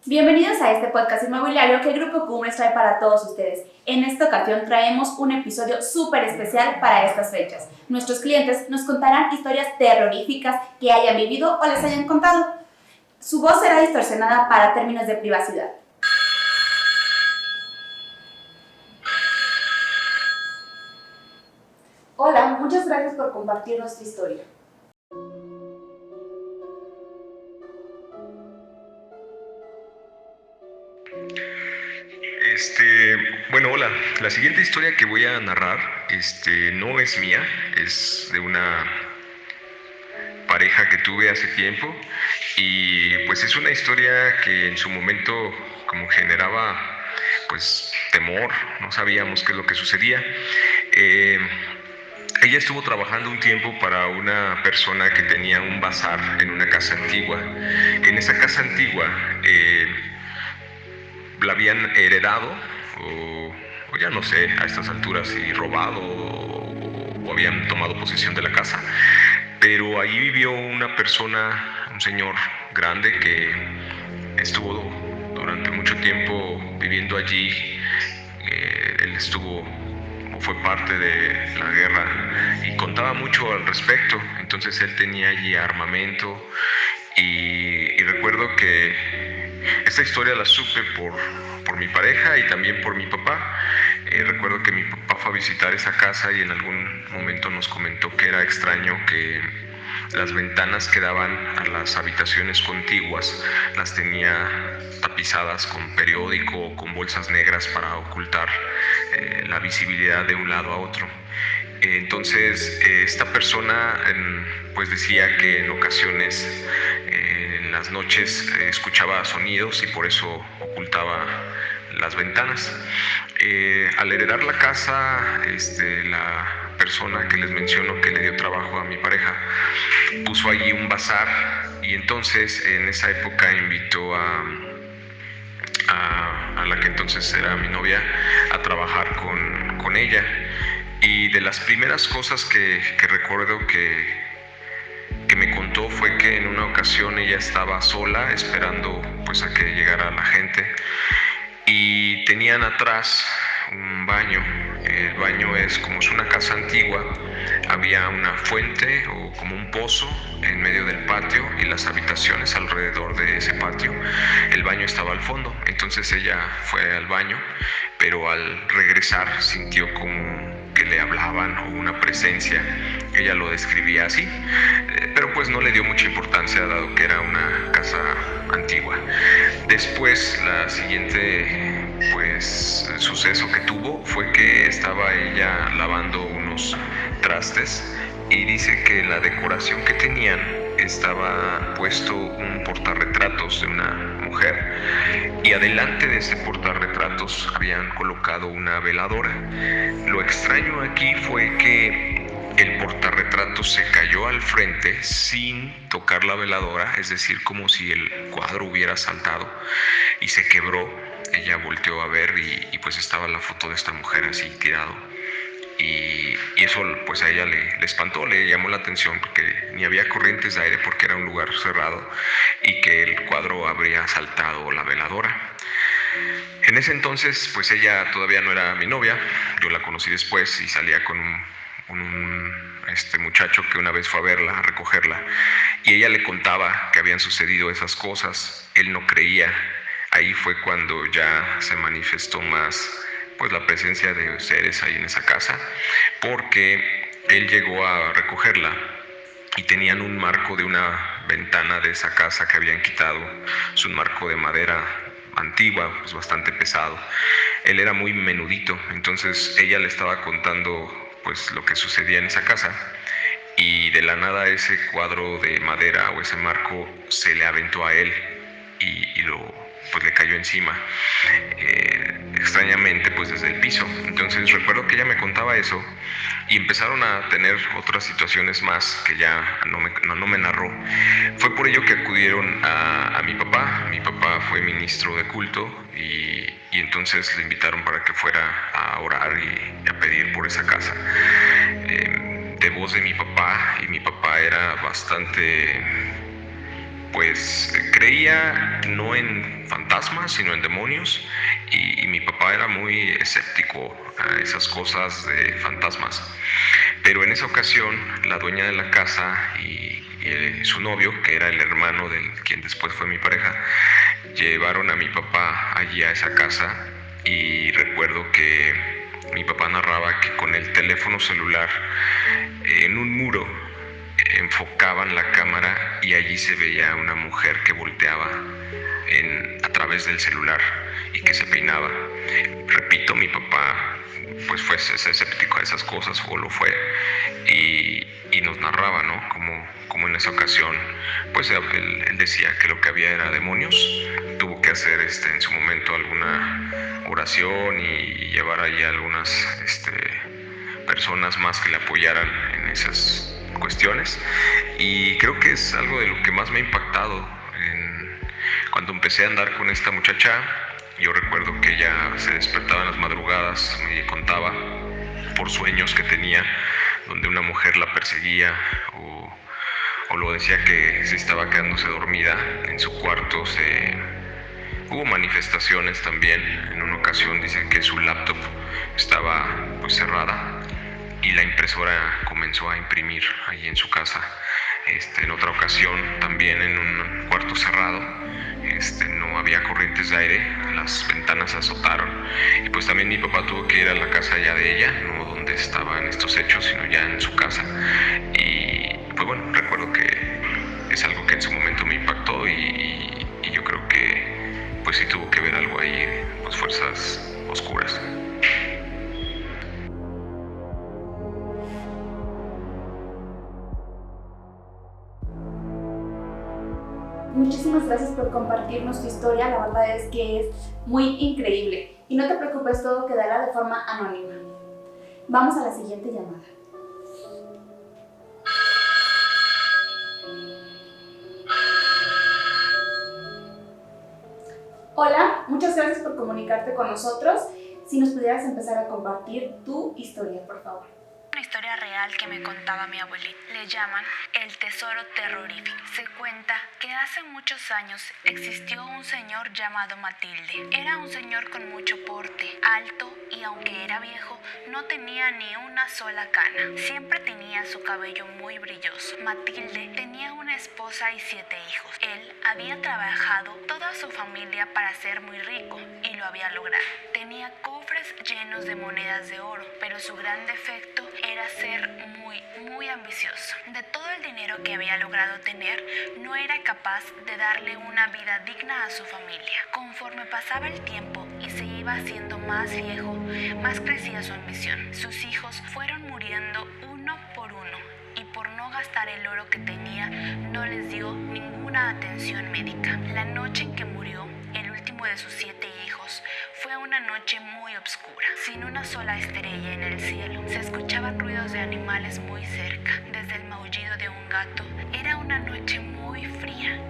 Bienvenidos a este podcast inmobiliario que el Grupo Cumbres trae para todos ustedes. En esta ocasión traemos un episodio súper especial para estas fechas. Nuestros clientes nos contarán historias terroríficas que hayan vivido o les hayan contado. Su voz será distorsionada para términos de privacidad. Hola, muchas gracias por compartir nuestra historia. Bueno, hola. La siguiente historia que voy a narrar, no es mía, es de una pareja que tuve hace tiempo y pues es una historia que en su momento como generaba pues temor, no sabíamos qué es lo que sucedía. Ella estuvo trabajando un tiempo para una persona que tenía un bazar en una casa antigua. En esa casa antigua la habían heredado o ya no sé a estas alturas si robado o habían tomado posesión de la casa, pero ahí vivió una persona, un señor grande que estuvo durante mucho tiempo viviendo allí. Él fue parte de la guerra y contaba mucho al respecto. Entonces él tenía allí armamento y recuerdo que esta historia la supe por mi pareja y también por mi papá. Recuerdo que mi papá fue a visitar esa casa y en algún momento nos comentó que era extraño que las ventanas que daban a las habitaciones contiguas las tenía tapizadas con periódico o con bolsas negras para ocultar la visibilidad de un lado a otro. Entonces esta persona pues decía que en ocasiones en las noches escuchaba sonidos y por eso ocultaba las ventanas. Al heredar la casa, la persona que les menciono que le dio trabajo a mi pareja puso allí un bazar y entonces en esa época invitó a la que entonces era mi novia a trabajar con ella. Y de las primeras cosas que recuerdo que me contó fue que en una ocasión ella estaba sola esperando pues a que llegara la gente y tenían atrás un baño. El baño es como es una casa antigua, había una fuente o como un pozo en medio del patio y las habitaciones alrededor de ese patio. El baño estaba al fondo, entonces ella fue al baño, pero al regresar sintió como que le hablaban o una presencia. Ella lo describía así, pero pues no le dio mucha importancia dado que era una casa antigua. Después la siguiente pues suceso que tuvo fue que estaba ella lavando unos trastes y dice que la decoración que tenían estaba puesto un portarretratos de una mujer y adelante de ese portarretratos habían colocado una veladora. Lo extraño aquí fue que el portarretratos se cayó al frente sin tocar la veladora, es decir, como si el cuadro hubiera saltado y se quebró. Ella volteó a ver y pues estaba la foto de esta mujer así tirado. Y eso pues a ella le espantó, le llamó la atención porque ni había corrientes de aire porque era un lugar cerrado y que el cuadro habría saltado la veladora. En ese entonces pues ella todavía no era mi novia, yo la conocí después y salía con un muchacho que una vez fue a verla, a recogerla, y ella le contaba que habían sucedido esas cosas. Él no creía. Ahí fue cuando ya se manifestó más pues la presencia de seres ahí en esa casa, porque él llegó a recogerla y tenían un marco de una ventana de esa casa que habían quitado. Es un marco de madera antigua, pues bastante pesado. Él era muy menudito, entonces ella le estaba contando pues lo que sucedía en esa casa y de la nada ese cuadro de madera o ese marco se le aventó a él y pues le cayó encima, extrañamente pues desde el piso. Entonces recuerdo que ella me contaba eso y empezaron a tener otras situaciones más que ya no me narró. Fue por ello que acudieron a mi papá. Mi papá fue ministro de culto y entonces le invitaron para que fuera a orar y a pedir por esa casa. De voz de mi papá, y mi papá era bastante pues creía no en fantasmas, sino en demonios, y mi papá era muy escéptico a esas cosas de fantasmas. Pero en esa ocasión, la dueña de la casa y su novio, que era el hermano de quien después fue mi pareja, llevaron a mi papá allí a esa casa, y recuerdo que mi papá narraba que con el teléfono celular en un muro enfocaban la cámara y allí se veía una mujer que volteaba a través del celular y que se peinaba. Repito, mi papá pues fue escéptico a esas cosas, o lo fue, y nos narraba, ¿no? Como en esa ocasión, pues él decía que lo que había era demonios. Tuvo que hacer en su momento alguna oración y llevar allí algunas personas más que le apoyaran en esas cuestiones, y creo que es algo de lo que más me ha impactado. Cuando empecé a andar con esta muchacha, yo recuerdo que ella se despertaba en las madrugadas, me contaba por sueños que tenía, donde una mujer la perseguía, o lo decía que se estaba quedándose dormida en su cuarto. Hubo manifestaciones también. En una ocasión dice que su laptop estaba pues cerrada y la impresora comenzó a imprimir allí en su casa. En otra ocasión también en un cuarto cerrado, no había corrientes de aire, las ventanas se azotaron, y pues también mi papá tuvo que ir a la casa ya de ella, no donde estaban estos hechos, sino ya en su casa. Y pues bueno, recuerdo que es algo que en su momento me impactó, y yo creo que pues sí tuvo que ver algo ahí, pues fuerzas oscuras. Muchísimas gracias por compartirnos tu historia, la verdad es que es muy increíble. Y no te preocupes, todo quedará de forma anónima. Vamos a la siguiente llamada. Hola, muchas gracias por comunicarte con nosotros. Si nos pudieras empezar a compartir tu historia, por favor. Una historia real que me contaba mi abuelita. Le llaman el tesoro terrorífico. Se cuenta que hace muchos años existió un señor llamado Matilde. Era un señor con mucho porte, alto, y aunque era viejo, no tenía ni una sola cana. Siempre tenía su cabello muy brilloso. Matilde tenía una esposa y 7 hijos. Él había trabajado toda su familia para ser muy rico, y lo había logrado. Tenía cofres llenos de monedas de oro, pero su gran defecto era ser muy ambicioso. De todo el dinero que había logrado tener, no era capaz de darle una vida digna a su familia. Conforme pasaba el tiempo y se iba haciendo más viejo, más crecía su ambición. Sus hijos fueron muriendo uno por uno, y por no gastar el oro que tenía, no les dio ninguna atención médica. La noche en que murió el último de sus 7 hijos fue una noche muy oscura, sin una sola estrella en el cielo. Se escuchaban ruidos de animales muy cerca, desde el maullido de un gato. Era una noche muy fría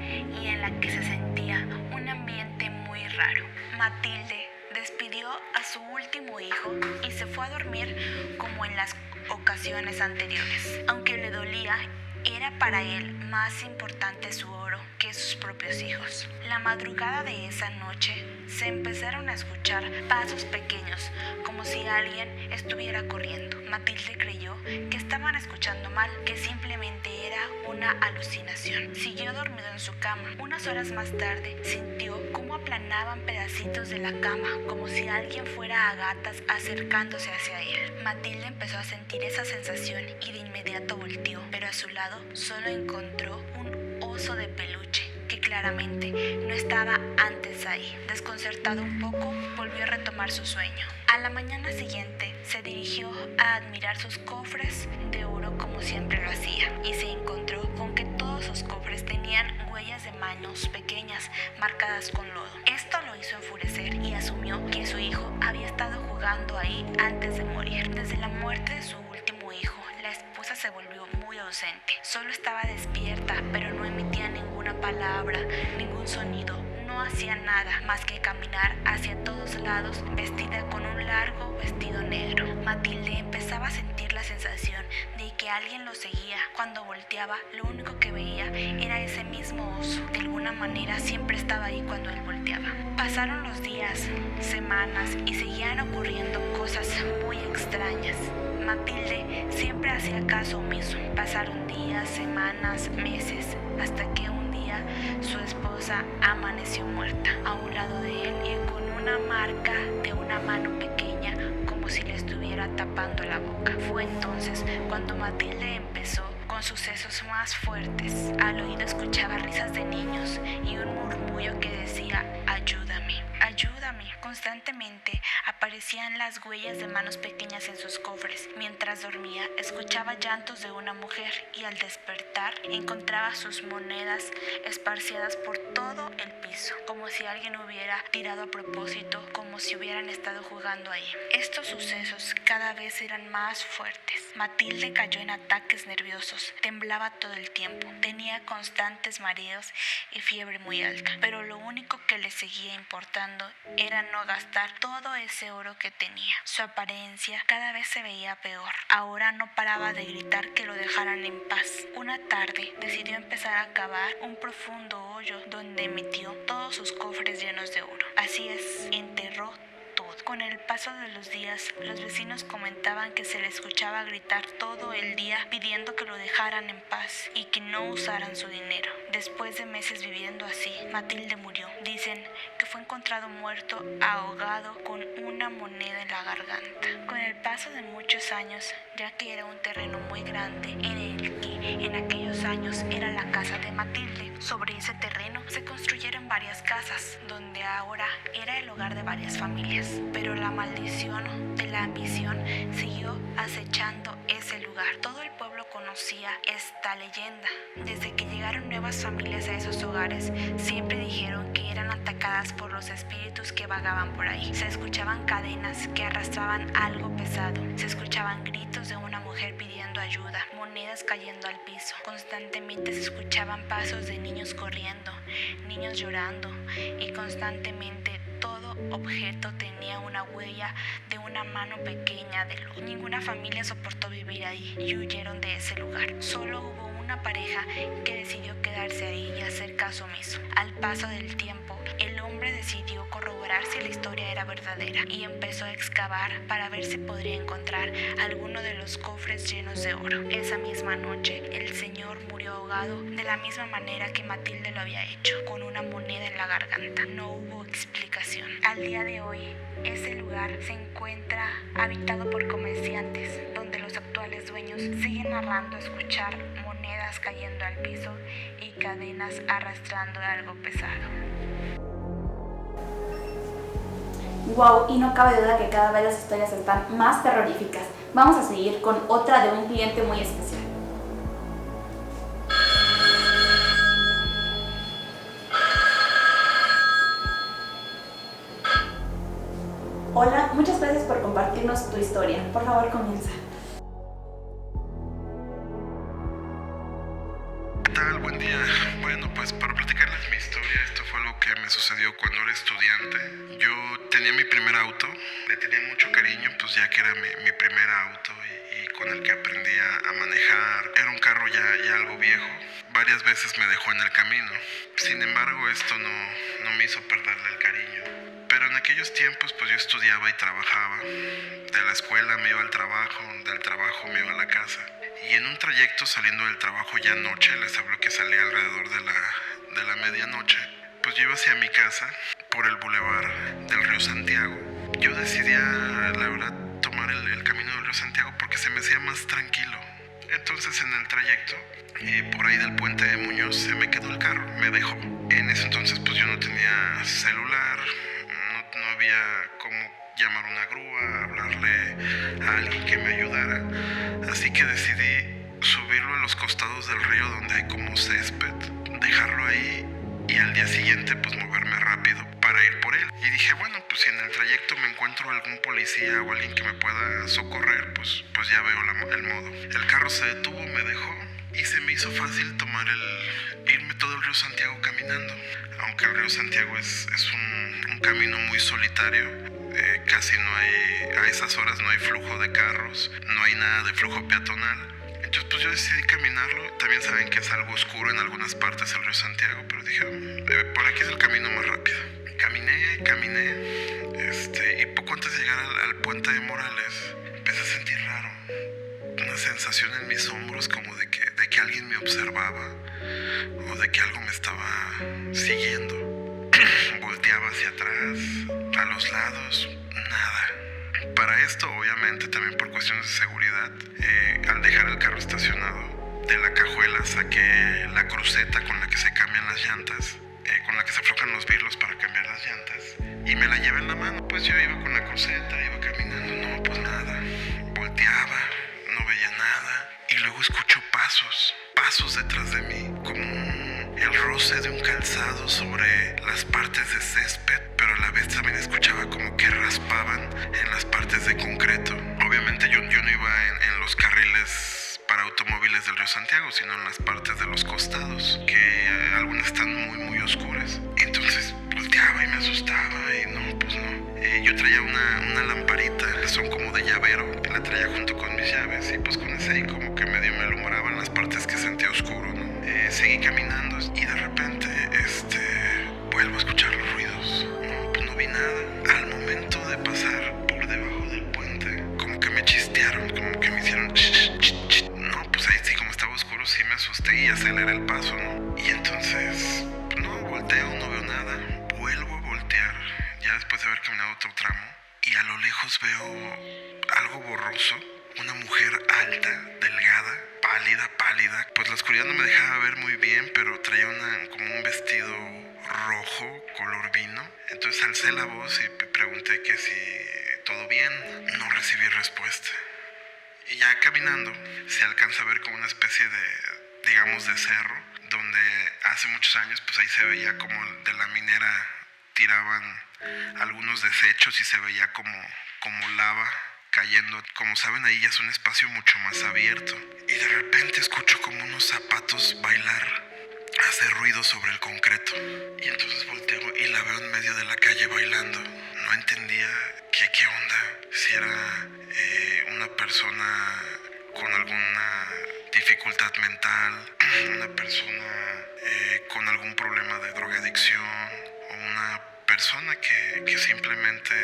y en la que se sentía un ambiente muy raro. Matilde despidió a su último hijo y se fue a dormir como en las ocasiones anteriores. Aunque le dolía, era para él más importante su oro que sus propios hijos. La madrugada de esa noche se empezaron a escuchar pasos pequeños, como si alguien estuviera corriendo. Matilde creyó que estaban escuchando mal, que simplemente era una alucinación. Siguió dormido en su cama. Unas horas más tarde sintió cómo aplanaban pedacitos de la cama, como si alguien fuera a gatas acercándose hacia él. Matilde empezó a sentir esa sensación y de inmediato volteó, pero a su lado solo encontró un oso de peluche que claramente no estaba antes ahí. Desconcertado un poco, volvió a retomar su sueño. A la mañana siguiente se dirigió a admirar sus cofres de oro como siempre lo hacía, y se encontró con que todos sus cofres tenían huellas de manos pequeñas marcadas con lodo. Esto lo hizo enfurecer y asumió que su hijo había estado jugando ahí antes de morir. Desde la muerte de su último hijo, la esposa se volvió muy ausente. Solo estaba despierta, pero no emitía ninguna palabra, ningún sonido. No no hacía nada más que caminar hacia todos lados vestida con un largo vestido negro. Matilde empezaba a sentir la sensación de que alguien lo seguía. Cuando volteaba, lo único que veía era ese mismo oso. De alguna manera siempre estaba ahí cuando él volteaba. Pasaron los días, semanas y seguían ocurriendo cosas muy extrañas. Matilde siempre hacía caso omiso. Pasaron días, semanas, meses, hasta que un día su esposa amaneció muerta a un lado de él y con una marca de una mano pequeña como si le estuviera tapando la boca. Fue entonces cuando Matilde empezó con sucesos más fuertes. Al oído escuchaba risas de niños y un murmullo que decía: ayúdame, ayúdame. Constantemente aparecían las huellas de manos pequeñas en sus cofres. Mientras dormía, escuchaba llantos de una mujer y al despertar encontraba sus monedas esparcidas por todo el piso, como si alguien hubiera tirado a propósito, como si hubieran estado jugando ahí. Estos sucesos cada vez eran más fuertes. Matilde cayó en ataques nerviosos, temblaba todo el tiempo, tenía constantes mareos y fiebre muy alta, pero lo único que le seguía importando era no gastar todo ese oro que tenía. Su apariencia cada vez se veía peor. Ahora no paraba de gritar que lo dejaran en paz. Una tarde decidió empezar a cavar un profundo hoyo donde metió todos sus cofres llenos de oro. Así es, enterró todo. Con el paso de los días, los vecinos comentaban que se le escuchaba gritar todo el día pidiendo que lo dejaran en paz y que no usaran su dinero. Después de meses viviendo así, Matilde murió. Dicen que fue encontrado muerto, ahogado con una moneda en la garganta. Con el paso de muchos años, ya que era un terreno muy grande en el que en aquellos años era la casa de Matilde, sobre ese terreno se construyeron varias casas, donde ahora era el hogar de varias familias. Pero la maldición de la ambición siguió acechando ese lugar. Todo el pueblo conocía esta leyenda. Desde que llegaron nuevas familias a esos hogares, siempre dijeron que eran atacadas por los espíritus que vagaban por ahí. Se escuchaban cadenas que arrastraban algo pesado. Se escuchaban gritos de una mujer pidiendo ayuda, monedas cayendo al piso. Constantemente se escuchaban pasos de niños corriendo, niños llorando y constantemente todo objeto tenía una huella de una mano pequeña de luz. Ninguna familia soportó vivir ahí y huyeron de ese lugar. Solo hubo una pareja que decidió quedarse ahí y hacer caso omiso. Al paso del tiempo, el hombre decidió corroborar si la historia era verdadera y empezó a excavar para ver si podría encontrar alguno de los cofres llenos de oro. Esa misma noche, el señor murió ahogado de la misma manera que Matilde lo había hecho, con una moneda en la garganta. No hubo explicación. Al día de hoy, ese lugar se encuentra habitado por comerciantes, donde los actuales dueños siguen narrando escuchar monedas cayendo al piso y cadenas arrastrando algo pesado. Wow, y no cabe duda que cada vez las historias están más terroríficas. Vamos a seguir con otra de un cliente muy especial. Hola, muchas gracias por compartirnos tu historia. Por favor, comienza. ¿Qué tal? Buen día. Bueno, pues para platicarles mi historia, esto fue algo que me sucedió cuando era estudiante. Yo tenía mi primer auto, le tenía mucho cariño, pues ya que era mi primer auto y con el que aprendí a manejar. Era un carro ya algo viejo. Varias veces me dejó en el camino. Sin embargo, esto no me hizo perderle el cariño. Pero en aquellos tiempos pues yo estudiaba y trabajaba. De la escuela me iba al trabajo, del trabajo me iba a la casa. Y en un trayecto saliendo del trabajo ya noche, les hablo que salía alrededor de la medianoche, pues yo iba hacia mi casa por el bulevar del río Santiago. Yo decidí, la verdad, tomar el camino del río Santiago porque se me hacía más tranquilo. Entonces en el trayecto, por ahí del puente de Muñoz, se me quedó el carro, me dejó. En ese entonces pues yo no tenía celular, no había cómo llamar una grúa, hablarle a alguien que me ayudara. Así que decidí subirlo a los costados del río donde hay como césped, dejarlo ahí y al día siguiente pues moverme rápido para ir por él. Y dije, bueno, pues si en el trayecto me encuentro algún policía o alguien que me pueda socorrer, pues ya veo el modo. El carro se detuvo, me dejó y se me hizo fácil irme todo el río Santiago caminando. Aunque el río Santiago es un camino muy solitario, casi no hay, a esas horas no hay flujo de carros, no hay nada de flujo peatonal. Entonces pues yo decidí caminarlo. También saben que es algo oscuro en algunas partes del río Santiago, pero dije, por aquí es el camino más rápido. Caminé, y poco antes de llegar al puente de Morales, empecé a sentir raro. Una sensación en mis hombros como de que alguien me observaba o de que algo me estaba siguiendo. Volteaba hacia atrás, a los lados, nada. Para esto, obviamente, también por cuestiones de seguridad, al dejar el carro estacionado, de la cajuela saqué la cruceta con la que se cambian las llantas, con la que se aflojan los birlos para cambiar las llantas, y me la llevé en la mano. Pues yo iba con la cruceta, iba caminando, no, pues nada. Volteaba, no veía nada, y luego escucho pasos detrás de mí, como el roce de un calzado sobre las partes de césped, pero a la vez también escuchaba como que raspaban en las partes de concreto. Obviamente yo no iba en los carriles para automóviles del río Santiago, sino en las partes de los costados, que algunas están muy muy oscuras. Entonces volteaba y me asustaba y no, pues no. Yo traía una lamparita, que son como de llavero, que la traía junto con mis llaves, y pues con ese ahí como que medio me alumbraba en las partes que sentía oscuro, ¿no? Seguí caminando y de repente vuelvo a escuchar los ruidos. No, pues no vi nada. Al momento de pasar por debajo del puente, como que me chistearon, como que me hicieron no, pues ahí sí, como estaba oscuro, sí me asusté y aceleré el paso, ¿no? Y entonces, no, volteo, no veo nada. Vuelvo a voltear, ya después de haber caminado otro tramo, y a lo lejos veo algo borroso. Una mujer alta, delgada, pálida. Pues la oscuridad no me dejaba ver muy bien, pero traía como un vestido rojo, color vino. Entonces alcé la voz y pregunté que si todo bien. No recibí respuesta. Y ya caminando, se alcanza a ver como una especie de, digamos, de cerro, donde hace muchos años, pues ahí se veía como de la minera tiraban algunos desechos y se veía como lava cayendo. Como saben, ahí ya es un espacio mucho más abierto. Y de repente escucho como unos zapatos bailar. Hace ruido sobre el concreto. Y entonces volteo y la veo en medio de la calle bailando. No entendía qué onda. Si era una persona con alguna dificultad mental, una persona con algún problema de drogadicción, o una persona que simplemente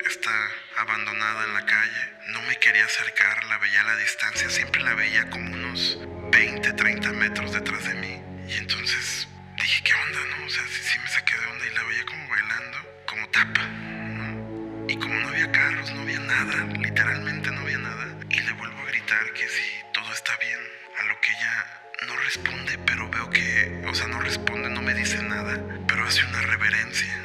está abandonada en la calle. No me quería acercar, la veía a la distancia, siempre la veía como unos 20, 30 metros detrás de mí. Y entonces dije, ¿qué onda, no? O sea, sí me saqué de onda y la veía como bailando, como tapa, ¿no? Y como no había carros, no había nada, literalmente no había nada. Y le vuelvo a gritar que si todo está bien, a lo que ella no responde, pero veo que, o sea, no responde, no me dice nada, pero hace una reverencia.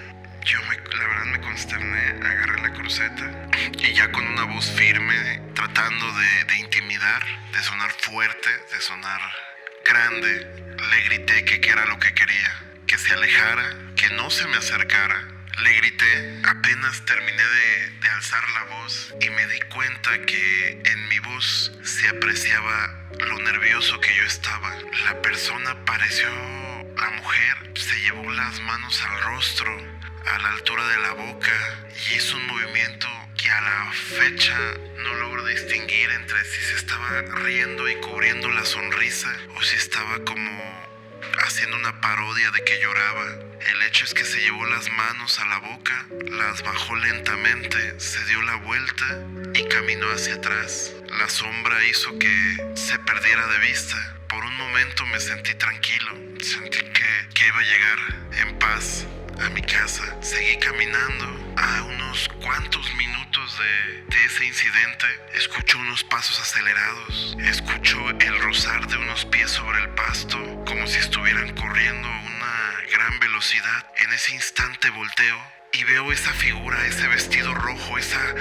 La verdad me consterné, agarré la cruceta y ya con una voz firme, tratando de intimidar, de sonar fuerte, de sonar grande, le grité que era lo que quería, que se alejara, que no se me acercara. Le grité, apenas terminé de alzar la voz y me di cuenta que en mi voz se apreciaba lo nervioso que yo estaba. La persona pareció, la mujer se llevó las manos al rostro, a la altura de la boca, y hizo un movimiento que a la fecha no logro distinguir entre si se estaba riendo y cubriendo la sonrisa o si estaba como haciendo una parodia de que lloraba. El hecho es que se llevó las manos a la boca, las bajó lentamente, se dio la vuelta y caminó hacia atrás. La sombra hizo que se perdiera de vista. Por un momento me sentí tranquilo, sentí que iba a llegar en paz a mi casa. Seguí caminando. A unos cuantos minutos de ese incidente, escucho unos pasos acelerados, escucho el rozar de unos pies sobre el pasto, como si estuvieran corriendo a una gran velocidad. En ese instante volteo y veo esa figura, ese vestido rojo, esa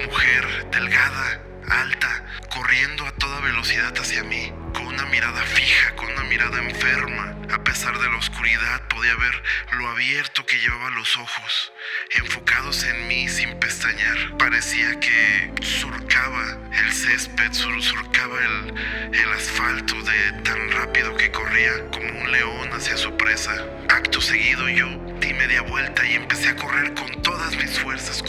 mujer delgada, alta, corriendo a toda velocidad hacia mí, con una mirada fija, con una mirada enferma. A pesar de la oscuridad podía ver lo abierto que llevaba los ojos, enfocados en mí sin pestañear. Parecía que surcaba el césped, surcaba el asfalto de tan rápido que corría como un león hacia su presa. Acto seguido yo di media vuelta y empecé a correr con todas mis fuerzas,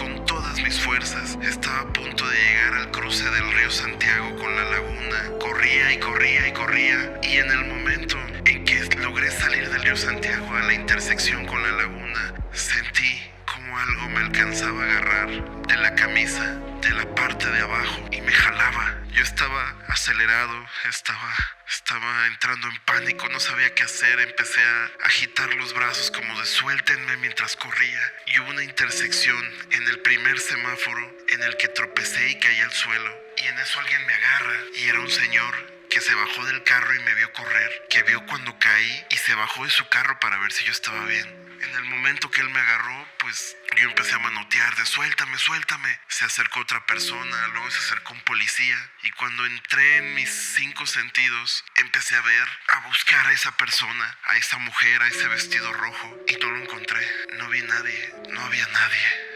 Estaba a punto de llegar al cruce del río Santiago con la laguna. Corría y corría y corría, y en el momento en que logré salir del río Santiago a la intersección con la laguna, sentí como algo me alcanzaba a agarrar de la camisa, de la parte de abajo, y me jalaba. Yo estaba acelerado, estaba entrando en pánico, no sabía qué hacer. Empecé a agitar los brazos como de suéltenme mientras corría. Y hubo una intersección en el primer semáforo en el que tropecé y caí al suelo. Y en eso alguien me agarra, y era un señor que se bajó del carro y me vio correr, que vio cuando caí y se bajó de su carro para ver si yo estaba bien. En el momento que él me agarró, pues yo empecé a manotear de suéltame. Se acercó otra persona, luego se acercó un policía, y cuando entré en mis 5 sentidos, empecé a ver, a buscar a esa persona, a esa mujer, a ese vestido rojo, y no lo encontré. No vi nadie, no había nadie.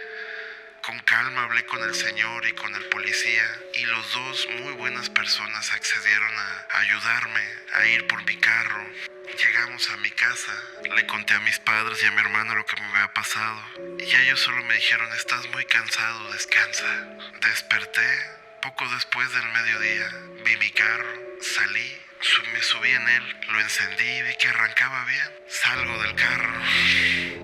Con calma hablé con el señor y con el policía, y los dos, muy buenas personas, accedieron a ayudarme a ir por mi carro. Llegamos a mi casa, le conté a mis padres y a mi hermano lo que me había pasado, y ellos solo me dijeron: estás muy cansado, descansa. Desperté poco después del mediodía, vi mi carro, salí, me subí en él, lo encendí y vi que arrancaba bien. Salgo del carro,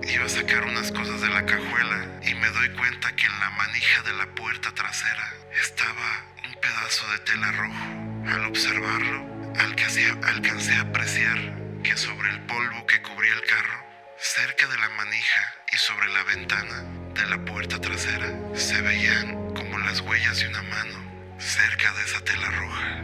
iba a sacar unas cosas de la cajuela y me doy cuenta que en la manija de la puerta trasera estaba un pedazo de tela rojo. Al observarlo, alcancé a apreciar que sobre el polvo que cubría el carro, cerca de la manija y sobre la ventana de la puerta trasera, se veían como las huellas de una mano cerca de esa tela roja.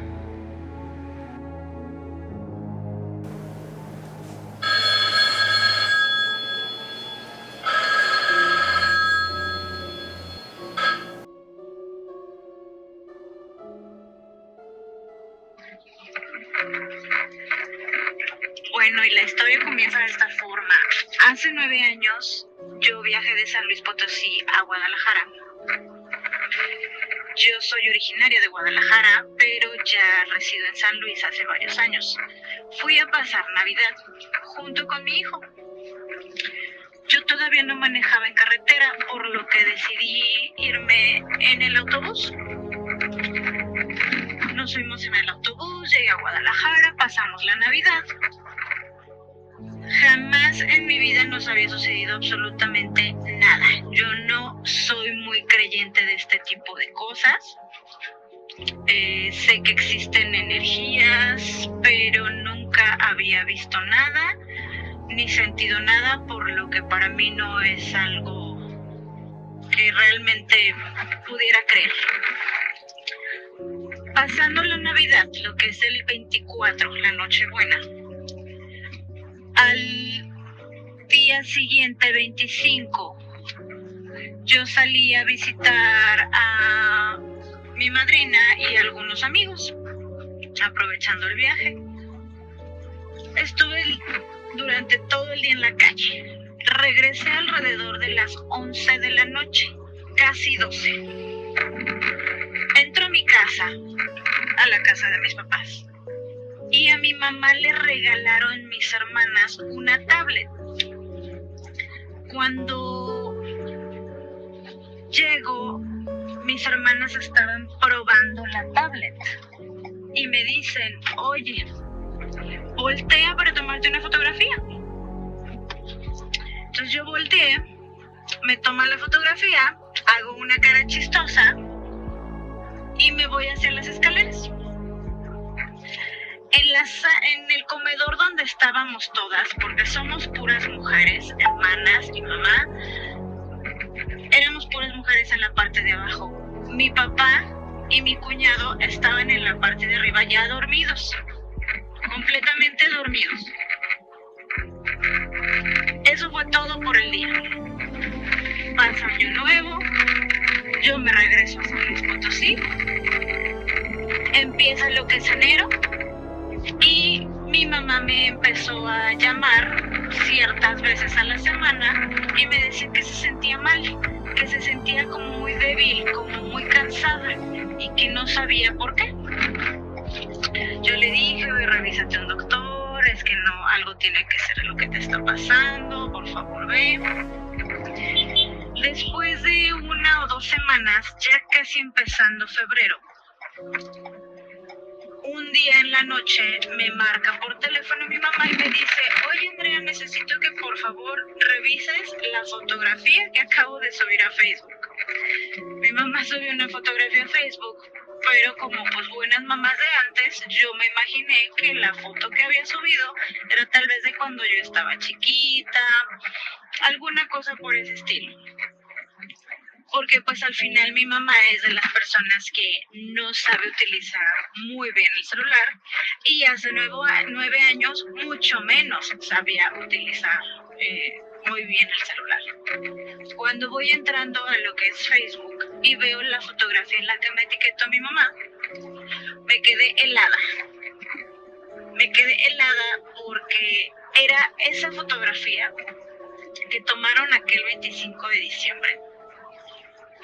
Bueno, y la historia comienza de esta forma. Hace 9 años yo viajé de San Luis Potosí a Guadalajara. Yo soy originaria de Guadalajara, pero ya resido en San Luis hace varios años. Fui a pasar Navidad junto con mi hijo. Yo todavía no manejaba en carretera, por lo que decidí irme en el autobús. Nos fuimos en el autobús, llegué a Guadalajara, pasamos la Navidad. Jamás en mi vida nos había sucedido absolutamente nada. Yo no soy muy creyente de este tipo de cosas. Sé que existen energías, pero nunca había visto nada, ni sentido nada, por lo que para mí no es algo que realmente pudiera creer. Pasando la Navidad, lo que es el 24, la Nochebuena, al día siguiente, 25, yo salí a visitar a mi madrina y algunos amigos, aprovechando el viaje. Estuve durante todo el día en la calle. Regresé alrededor de las 11 de la noche, casi 12. Entro a mi casa, a la casa de mis papás, y a mi mamá le regalaron mis hermanas una tablet. Cuando llego, mis hermanas estaban probando la tablet y me dicen: oye, voltea para tomarte una fotografía. Entonces yo volteé, me toman la fotografía, hago una cara chistosa y me voy hacia las escaleras. En el comedor donde estábamos todas, porque somos puras mujeres, hermanas y mamá, éramos puras mujeres en la parte de abajo. Mi papá y mi cuñado estaban en la parte de arriba ya dormidos, completamente dormidos. Eso fue todo por el día. Pasa Año Nuevo, yo me regreso a San Luis Potosí, empieza lo que es enero, Y mi mamá me empezó a llamar ciertas veces a la semana y me decía que se sentía mal, que se sentía como muy débil, como muy cansada y que no sabía por qué. Yo le dije, oye, revísate un doctor, es que no, algo tiene que ser lo que te está pasando, por favor ve. Después de 1 o 2 semanas, ya casi empezando febrero, un día en la noche me marca por teléfono mi mamá y me dice, oye Andrea, necesito que por favor revises la fotografía que acabo de subir a Facebook. Mi mamá subió una fotografía a Facebook, pero como pues buenas mamás de antes, yo me imaginé que la foto que había subido era tal vez de cuando yo estaba chiquita, alguna cosa por ese estilo. Porque pues al final mi mamá es de las personas que no sabe utilizar muy bien el celular y hace 9 años mucho menos sabía utilizar muy bien el celular. Cuando voy entrando a lo que es Facebook y veo la fotografía en la que me etiquetó mi mamá, me quedé helada. Me quedé helada porque era esa fotografía que tomaron aquel 25 de diciembre.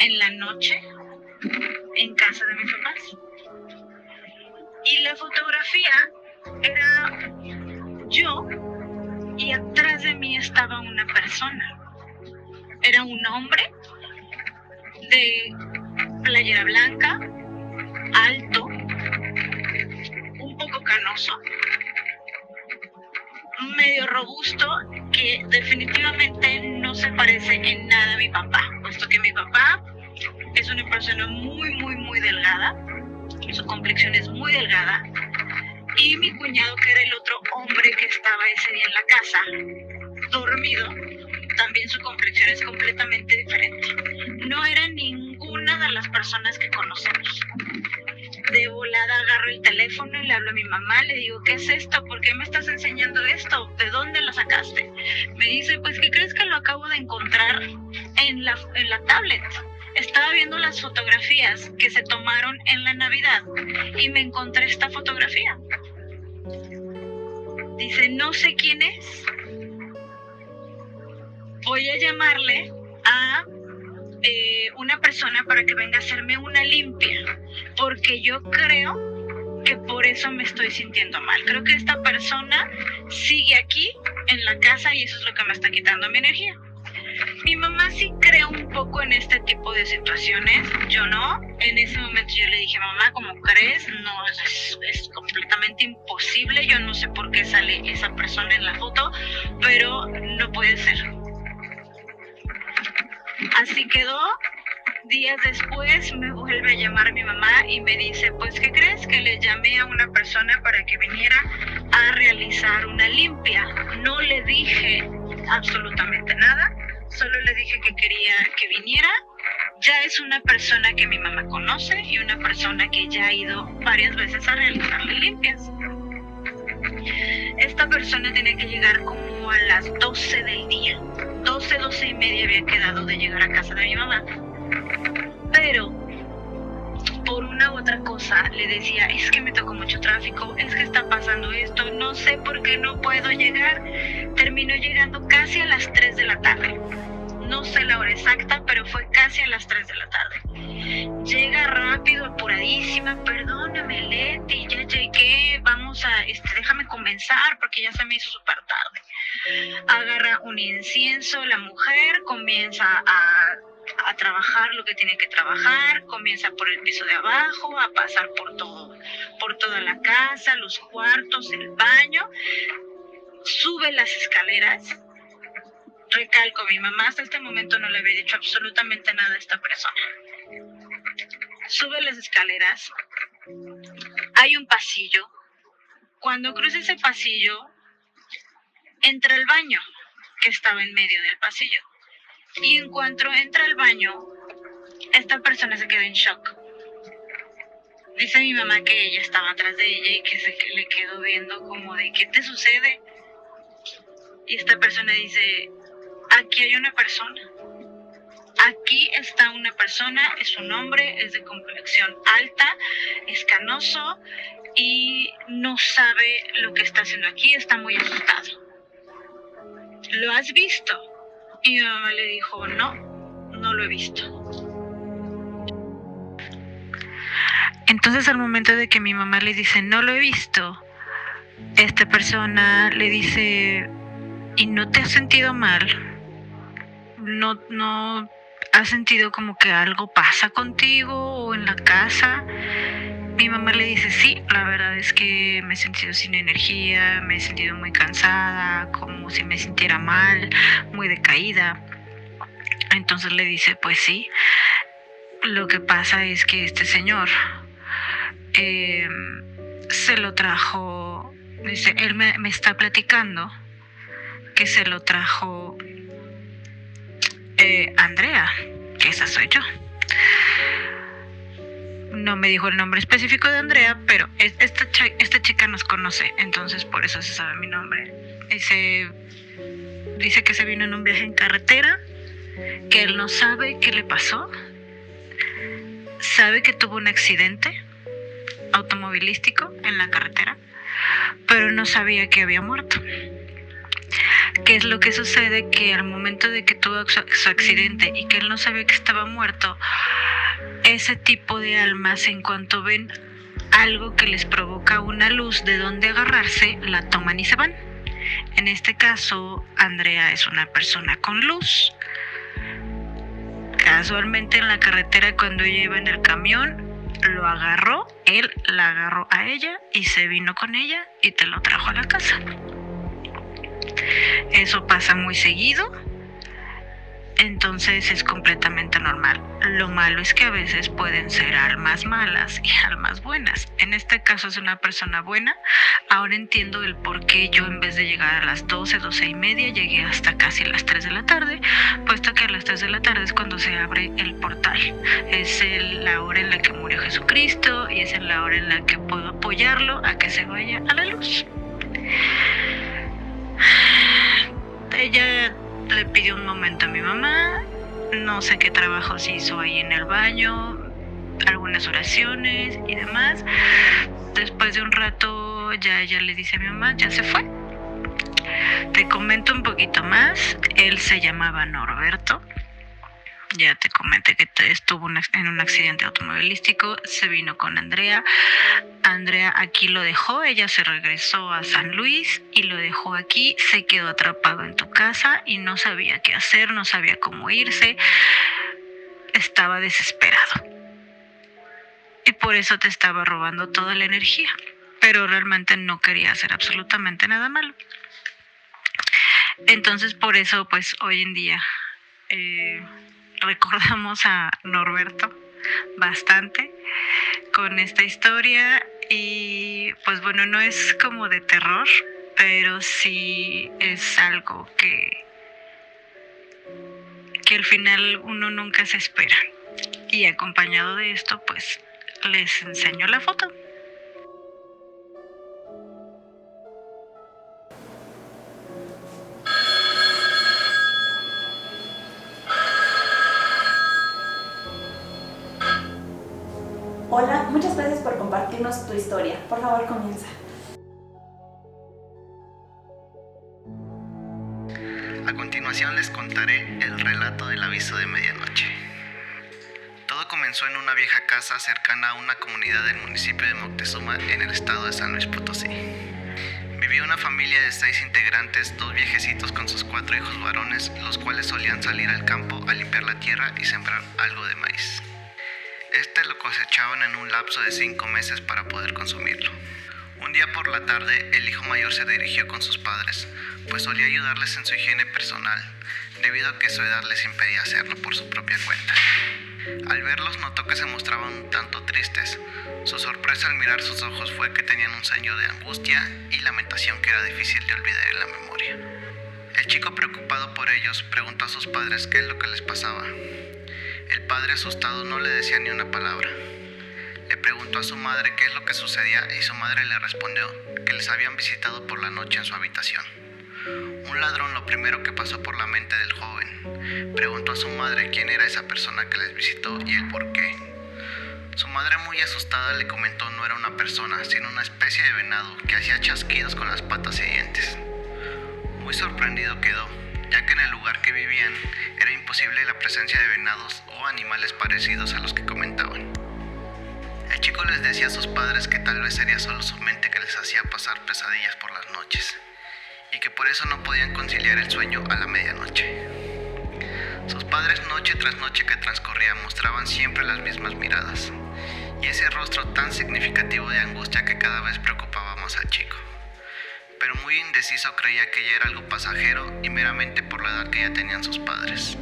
En la noche, en casa de mis papás. Y la fotografía era yo y atrás de mí estaba una persona. Era un hombre de playera blanca, alto, un poco canoso, medio robusto, que definitivamente no se parece en nada a mi papá, puesto que mi papá es una persona muy delgada, su complexión es muy delgada, y mi cuñado, que era el otro hombre que estaba ese día en la casa, dormido, también su complexión es completamente diferente. No era ninguna de las personas que conocemos. De volada agarro el teléfono y le hablo a mi mamá, le digo, ¿qué es esto? ¿Por qué me estás enseñando esto? ¿De dónde lo sacaste? Me dice, pues, ¿qué crees que lo acabo de encontrar en la tablet? Estaba viendo las fotografías que se tomaron en la Navidad y me encontré esta fotografía. Dice, no sé quién es. Voy a llamarle a una persona para que venga a hacerme una limpia, porque yo creo que por eso me estoy sintiendo mal. Creo que esta persona sigue aquí en la casa y eso es lo que me está quitando mi energía. Mi mamá sí cree un poco en este tipo de situaciones, yo no. En ese momento yo le dije, mamá, ¿cómo crees? No, es completamente imposible, yo no sé por qué sale esa persona en la foto, pero no puede ser. Así quedó. Días después me vuelve a llamar mi mamá y me dice, pues, ¿qué crees? Que le llamé a una persona para que viniera a realizar una limpia. No le dije absolutamente nada, solo le dije que quería que viniera. Ya es una persona que mi mamá conoce y una persona que ya ha ido varias veces a realizarle limpias. Esta persona tenía que llegar como a las 12 del día. 12 y media había quedado de llegar a casa de mi mamá. Pero por una u otra cosa le decía, es que me tocó mucho tráfico, es que está pasando esto, no sé por qué no puedo llegar. Terminó llegando casi a las 3 de la tarde. No sé la hora exacta, pero fue casi a las 3 de la tarde. Llega rápido, apuradísima, perdóname Leti, ya llegué, vamos a, déjame comenzar porque ya se me hizo súper tarde. Agarra un incienso, la mujer comienza a trabajar lo que tiene que trabajar, comienza por el piso de abajo, a pasar por toda la casa, los cuartos, el baño, sube las escaleras. Recalco, mi mamá hasta este momento no le había dicho absolutamente nada a esta persona. Sube las escaleras, hay un pasillo. Cuando cruza ese pasillo, entra al baño, que estaba en medio del pasillo. Y en cuanto entra al baño, esta persona se queda en shock. Dice mi mamá que ella estaba atrás de ella y que se le quedó viendo como de, ¿qué te sucede? Y esta persona dice, aquí hay una persona. Aquí está una persona, es un hombre, es de complexión alta, es canoso y no sabe lo que está haciendo aquí, está muy asustado. ¿Lo has visto? Y mi mamá le dijo, no lo he visto. Entonces al momento de que mi mamá le dice, no lo he visto, esta persona le dice, ¿y no te has sentido mal? ¿No has sentido como que algo pasa contigo o en la casa? Mi mamá le dice, sí, la verdad es que me he sentido sin energía, me he sentido muy cansada, como si me sintiera mal, muy decaída. Entonces le dice, pues sí, lo que pasa es que este señor se lo trajo, dice, él me está platicando que se lo trajo Andrea, que esa soy yo. No me dijo el nombre específico de Andrea, pero esta chica nos conoce, entonces por eso se sabe mi nombre. Dice que se vino en un viaje en carretera, que él no sabe qué le pasó, sabe que tuvo un accidente automovilístico en la carretera, pero no sabía que había muerto. ¿Qué es lo que sucede? Que al momento de que tuvo su accidente y que él no sabía que estaba muerto, ese tipo de almas, en cuanto ven algo que les provoca una luz de donde agarrarse, la toman y se van. En este caso, Andrea es una persona con luz. Casualmente en la carretera, cuando ella iba en el camión, lo agarró, él la agarró a ella y se vino con ella y te lo trajo a la casa. Eso pasa muy seguido, entonces es completamente normal. Lo malo es que a veces pueden ser almas malas y almas buenas. En este caso es una persona buena. Ahora entiendo el por qué yo, en vez de llegar a las 12:30, llegué hasta casi las 3 de la tarde, puesto que a las 3 de la tarde es cuando se abre el portal. Es la hora en la que murió Jesucristo y es la hora en la que puedo apoyarlo a que se vaya a la luz. Ella le pidió un momento a mi mamá, no sé qué trabajos hizo ahí en el baño, algunas oraciones y demás. Después de un rato ya ella le dice a mi mamá, ya se fue. Te comento un poquito más. Él se llamaba Norberto. Ya te comenté que estuvo en un accidente automovilístico, se vino con Andrea. Andrea aquí lo dejó, ella se regresó a San Luis y lo dejó aquí, se quedó atrapado en tu casa y no sabía qué hacer, no sabía cómo irse, estaba desesperado. Y por eso te estaba robando toda la energía, pero realmente no quería hacer absolutamente nada malo. Entonces por eso pues hoy en día recordamos a Norberto bastante con esta historia. Y pues bueno, no es como de terror, pero sí es algo que al final uno nunca se espera. Y acompañado de esto, pues les enseño la foto. Hola, muchas gracias por compartirnos tu historia. Por favor, comienza. A continuación les contaré el relato del aviso de medianoche. Todo comenzó en una vieja casa cercana a una comunidad del municipio de Moctezuma, en el estado de San Luis Potosí. Vivía una familia de 6 integrantes, 2 viejecitos con sus 4 hijos varones, los cuales solían salir al campo a limpiar la tierra y sembrar algo de maíz. Este lo cosechaban en un lapso de 5 meses para poder consumirlo. Un día por la tarde, el hijo mayor se dirigió con sus padres, pues solía ayudarles en su higiene personal, debido a que su edad les impedía hacerlo por su propia cuenta. Al verlos notó que se mostraban un tanto tristes. Su sorpresa al mirar sus ojos fue que tenían un ceño de angustia y lamentación que era difícil de olvidar en la memoria. El chico, preocupado por ellos, preguntó a sus padres qué es lo que les pasaba. El padre, asustado, no le decía ni una palabra. Le preguntó a su madre qué es lo que sucedía y su madre le respondió que les habían visitado por la noche en su habitación. Un ladrón, lo primero que pasó por la mente del joven. Preguntó a su madre quién era esa persona que les visitó y el por qué. Su madre, muy asustada, le comentó no era una persona, sino una especie de venado que hacía chasquidos con las patas y dientes. Muy sorprendido quedó, ya que en el lugar que vivían era imposible la presencia de venados o animales parecidos a los que comentaban. El chico les decía a sus padres que tal vez sería solo su mente que les hacía pasar pesadillas por las noches, y que por eso no podían conciliar el sueño a la medianoche. Sus padres, noche tras noche que transcurría, mostraban siempre las mismas miradas, y ese rostro tan significativo de angustia que cada vez preocupaba más al chico. Pero muy indeciso, creía que ya era algo pasajero y meramente por la edad que ya tenían sus padres.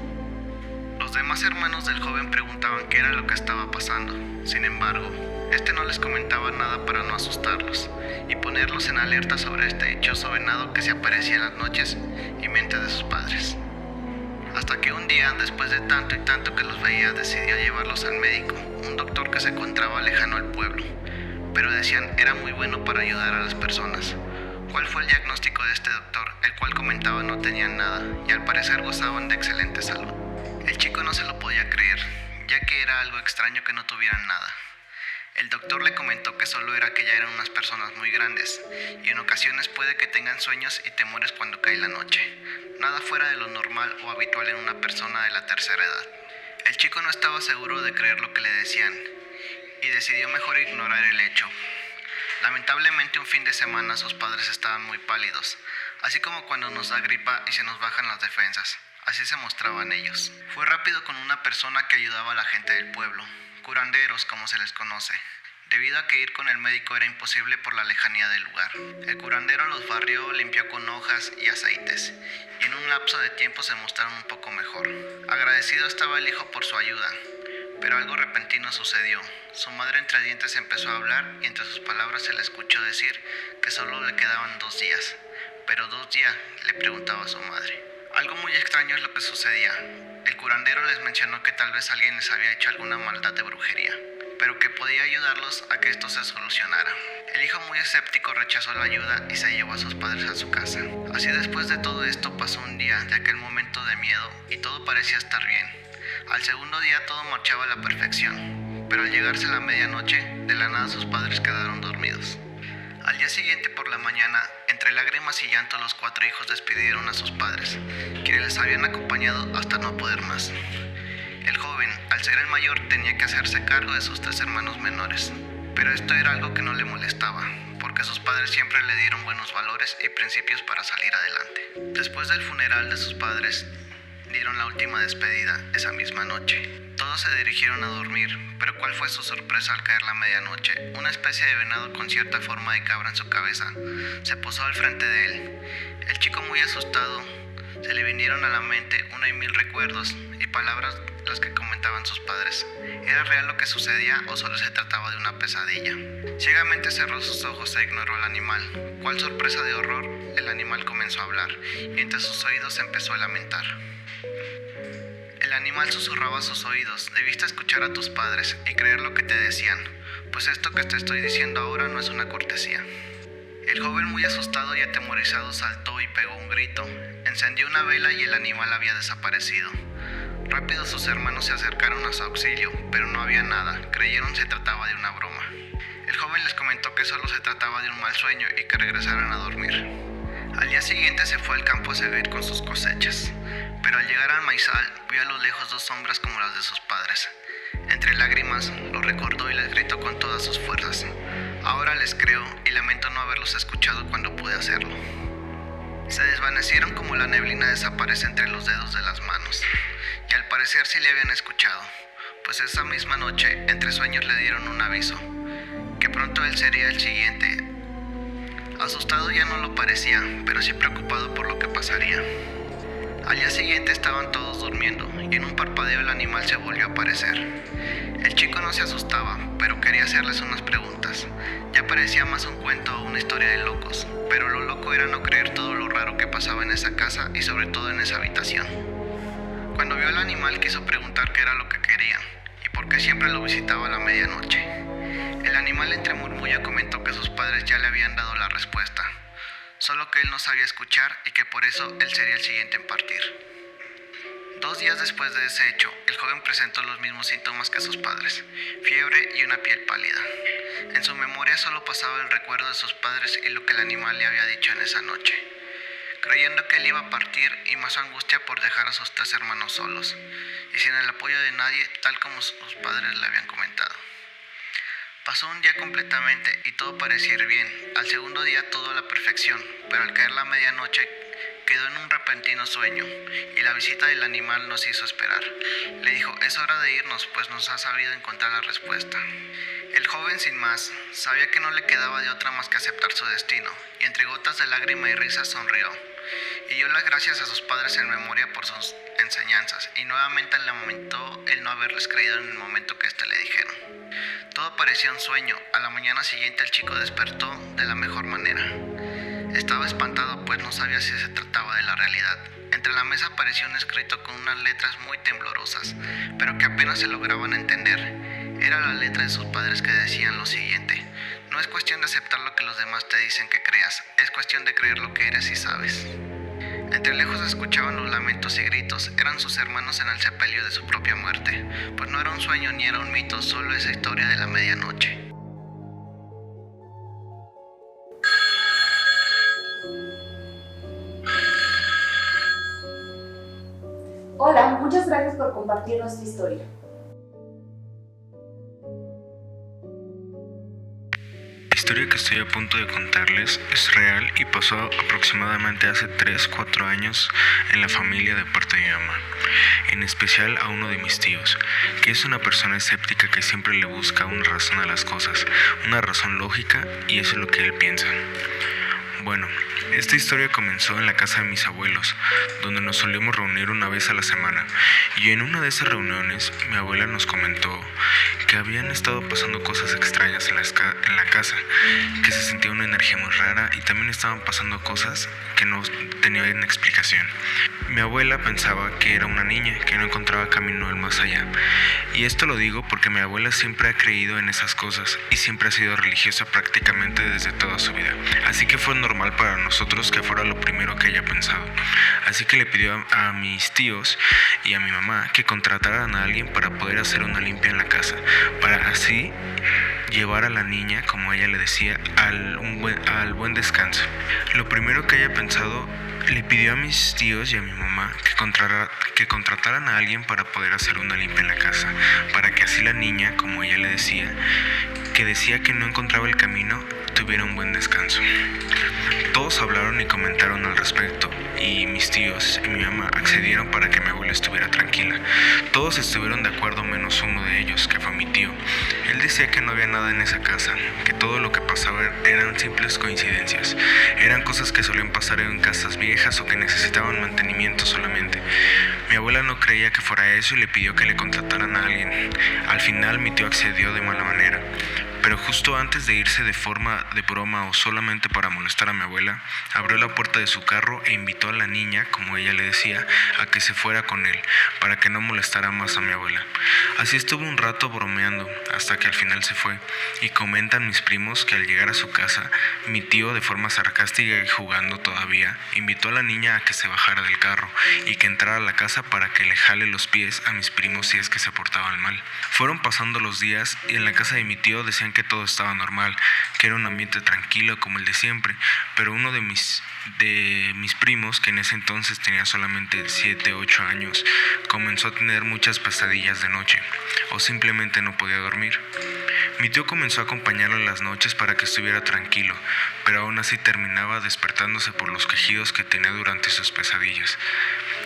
Los demás hermanos del joven preguntaban qué era lo que estaba pasando. Sin embargo, este no les comentaba nada para no asustarlos y ponerlos en alerta sobre este dichoso venado que se aparecía en las noches y mente de sus padres. Hasta que un día, después de tanto y tanto que los veía, decidió llevarlos al médico, un doctor que se encontraba lejano al pueblo, pero decían era muy bueno para ayudar a las personas. ¿Cuál fue el diagnóstico de este doctor, el cual comentaba no tenían nada y al parecer gozaban de excelente salud? El chico no se lo podía creer, ya que era algo extraño que no tuvieran nada. El doctor le comentó que solo era que ya eran unas personas muy grandes y en ocasiones puede que tengan sueños y temores cuando cae la noche, nada fuera de lo normal o habitual en una persona de la tercera edad. El chico no estaba seguro de creer lo que le decían y decidió mejor ignorar el hecho. Lamentablemente un fin de semana sus padres estaban muy pálidos, así como cuando nos da gripa y se nos bajan las defensas. Así se mostraban ellos. Fue rápido con una persona que ayudaba a la gente del pueblo, curanderos como se les conoce, debido a que ir con el médico era imposible por la lejanía del lugar. El curandero los barrió, limpió con hojas y aceites, y en un lapso de tiempo se mostraron un poco mejor. Agradecido estaba el hijo por su ayuda, pero algo repentino sucedió. Su madre entre dientes empezó a hablar y entre sus palabras se le escuchó decir que solo le quedaban 2 días. ¿Pero 2 días?, le preguntaba a su madre. Algo muy extraño es lo que sucedía. El curandero les mencionó que tal vez alguien les había hecho alguna maldad de brujería, pero que podía ayudarlos a que esto se solucionara. El hijo, muy escéptico, rechazó la ayuda y se llevó a sus padres a su casa. Así, después de todo esto, pasó un día de aquel momento de miedo y todo parecía estar bien. Al segundo día todo marchaba a la perfección, pero al llegarse la medianoche, de la nada sus padres quedaron dormidos. Al día siguiente por la mañana, entre lágrimas y llanto, los 4 hijos despidieron a sus padres, quienes les habían acompañado hasta no poder más. El joven, al ser el mayor, tenía que hacerse cargo de sus 3 hermanos menores, pero esto era algo que no le molestaba, porque sus padres siempre le dieron buenos valores y principios para salir adelante. Después del funeral de sus padres, dieron la última despedida esa misma noche. Todos se dirigieron a dormir, pero ¿cuál fue su sorpresa al caer la medianoche? Una especie de venado con cierta forma de cabra en su cabeza se posó al frente de él. El chico, muy asustado, se le vinieron a la mente 1 y 1000 recuerdos y palabras las que comentaban sus padres. ¿Era real lo que sucedía o solo se trataba de una pesadilla? Ciegamente cerró sus ojos e ignoró al animal. ¿Cuál sorpresa de horror? El animal comenzó a hablar y entre sus oídos se empezó a lamentar. El animal susurraba a sus oídos: debiste escuchar a tus padres y creer lo que te decían, pues esto que te estoy diciendo ahora no es una cortesía. El joven, muy asustado y atemorizado, saltó y pegó un grito. Encendió una vela y el animal había desaparecido. Rápido sus hermanos se acercaron a su auxilio, pero no había nada. Creyeron se trataba de una broma. El joven les comentó que solo se trataba de un mal sueño y que regresaran a dormir. Al día siguiente se fue al campo a seguir con sus cosechas, pero al llegar al maizal vio a lo lejos 2 sombras como las de sus padres. Entre lágrimas lo recordó y les gritó con todas sus fuerzas: ahora les creo y lamento no haberlos escuchado cuando pude hacerlo. Se desvanecieron como la neblina desaparece entre los dedos de las manos, y al parecer sí le habían escuchado, pues esa misma noche entre sueños le dieron un aviso, que pronto él sería el siguiente. Asustado ya no lo parecía, pero sí preocupado por lo que pasaría. Al día siguiente estaban todos durmiendo y en un parpadeo el animal se volvió a aparecer. El chico no se asustaba, pero quería hacerles unas preguntas. Ya parecía más un cuento o una historia de locos, pero lo loco era no creer todo lo raro que pasaba en esa casa y sobre todo en esa habitación. Cuando vio al animal quiso preguntar qué era lo que quería y por qué siempre lo visitaba a la medianoche. El animal, entre murmullo, comentó que sus padres ya le habían dado la respuesta, solo que él no sabía escuchar y que por eso él sería el siguiente en partir. 2 días después de ese hecho, el joven presentó los mismos síntomas que sus padres: fiebre y una piel pálida. En su memoria solo pasaba el recuerdo de sus padres y lo que el animal le había dicho en esa noche, creyendo que él iba a partir, y más angustia por dejar a sus 3 hermanos solos, y sin el apoyo de nadie, tal como sus padres le habían comentado. Pasó un día completamente y todo parecía ir bien. Al segundo día todo a la perfección, pero al caer la medianoche quedó en un repentino sueño, y la visita del animal no se hizo esperar. Le dijo: es hora de irnos, pues nos ha sabido encontrar la respuesta. El joven, sin más, sabía que no le quedaba de otra más que aceptar su destino, y entre gotas de lágrima y risa sonrió, y dio las gracias a sus padres en memoria por sus enseñanzas, y nuevamente lamentó el no haberles creído en el momento que le dijeron. Todo parecía un sueño. A la mañana siguiente el chico despertó de la mejor manera. Estaba espantado, pues no sabía si se trataba de la realidad. Entre la mesa apareció un escrito con unas letras muy temblorosas, pero que apenas se lograban entender. Era la letra de sus padres que decían lo siguiente: no es cuestión de aceptar lo que los demás te dicen que creas, es cuestión de creer lo que eres y sabes. Entre lejos se escuchaban los lamentos y gritos. Eran sus hermanos en el sepelio de su propia muerte, pues no era un sueño ni era un mito, solo esa historia de la medianoche. Hola, muchas gracias por compartirnos tu historia. La historia que estoy a punto de contarles es real y pasó aproximadamente hace 3-4 años en la familia de parte de mi mamá, en especial a uno de mis tíos, que es una persona escéptica que siempre le busca una razón a las cosas, una razón lógica, y eso es lo que él piensa. Bueno, esta historia comenzó en la casa de mis abuelos, donde nos solíamos reunir una vez a la semana, y en una de esas reuniones mi abuela nos comentó que habían estado pasando cosas extrañas en la casa, que se sentía una energía muy rara y también estaban pasando cosas que no tenían explicación. Mi abuela pensaba que era una niña que no encontraba camino al más allá, y esto lo digo porque mi abuela siempre ha creído en esas cosas y siempre ha sido religiosa prácticamente desde toda su vida, así que fue normal para nosotros que fuera lo primero que haya pensado. Así que le pidió a mis tíos y a mi mamá que contrataran a alguien para poder hacer una limpia en la casa, para así llevar a la niña, como ella le decía, al buen descanso. Lo primero que haya pensado, le pidió a mis tíos y a mi mamá que contrataran a alguien para poder hacer una limpia en la casa, para que así la niña, como ella le decía, que no encontraba el camino, tuviera un buen descanso. Todos hablaron y comentaron al respecto, y mis tíos y mi mamá accedieron para que mi abuela estuviera tranquila. Todos estuvieron de acuerdo menos uno de ellos, que fue mi tío. Él decía que no había nada en esa casa, que todo lo que pasaba eran simples coincidencias, eran cosas que solían pasar en casas viejas o que necesitaban mantenimiento solamente. Mi abuela no creía que fuera eso y le pidió que le contrataran a alguien. Al final mi tío accedió de mala manera, pero justo antes de irse de forma de broma o solamente para molestar a mi abuela, abrió la puerta de su carro e invitó a la niña, como ella le decía, a que se fuera con él, para que no molestara más a mi abuela. Así estuvo un rato bromeando, hasta que al final se fue, y comentan mis primos que al llegar a su casa, mi tío, de forma sarcástica y jugando todavía, invitó a la niña a que se bajara del carro y que entrara a la casa para que le jale los pies a mis primos si es que se portaban mal. Fueron pasando los días y en la casa de mi tío decían que todo estaba normal, que era un ambiente tranquilo como el de siempre, pero uno de mis primos, que en ese entonces tenía solamente 7-8 años, comenzó a tener muchas pesadillas de noche, o simplemente no podía dormir. Mi tío comenzó a acompañarlo en las noches para que estuviera tranquilo, pero aún así terminaba despertándose por los quejidos que tenía durante sus pesadillas.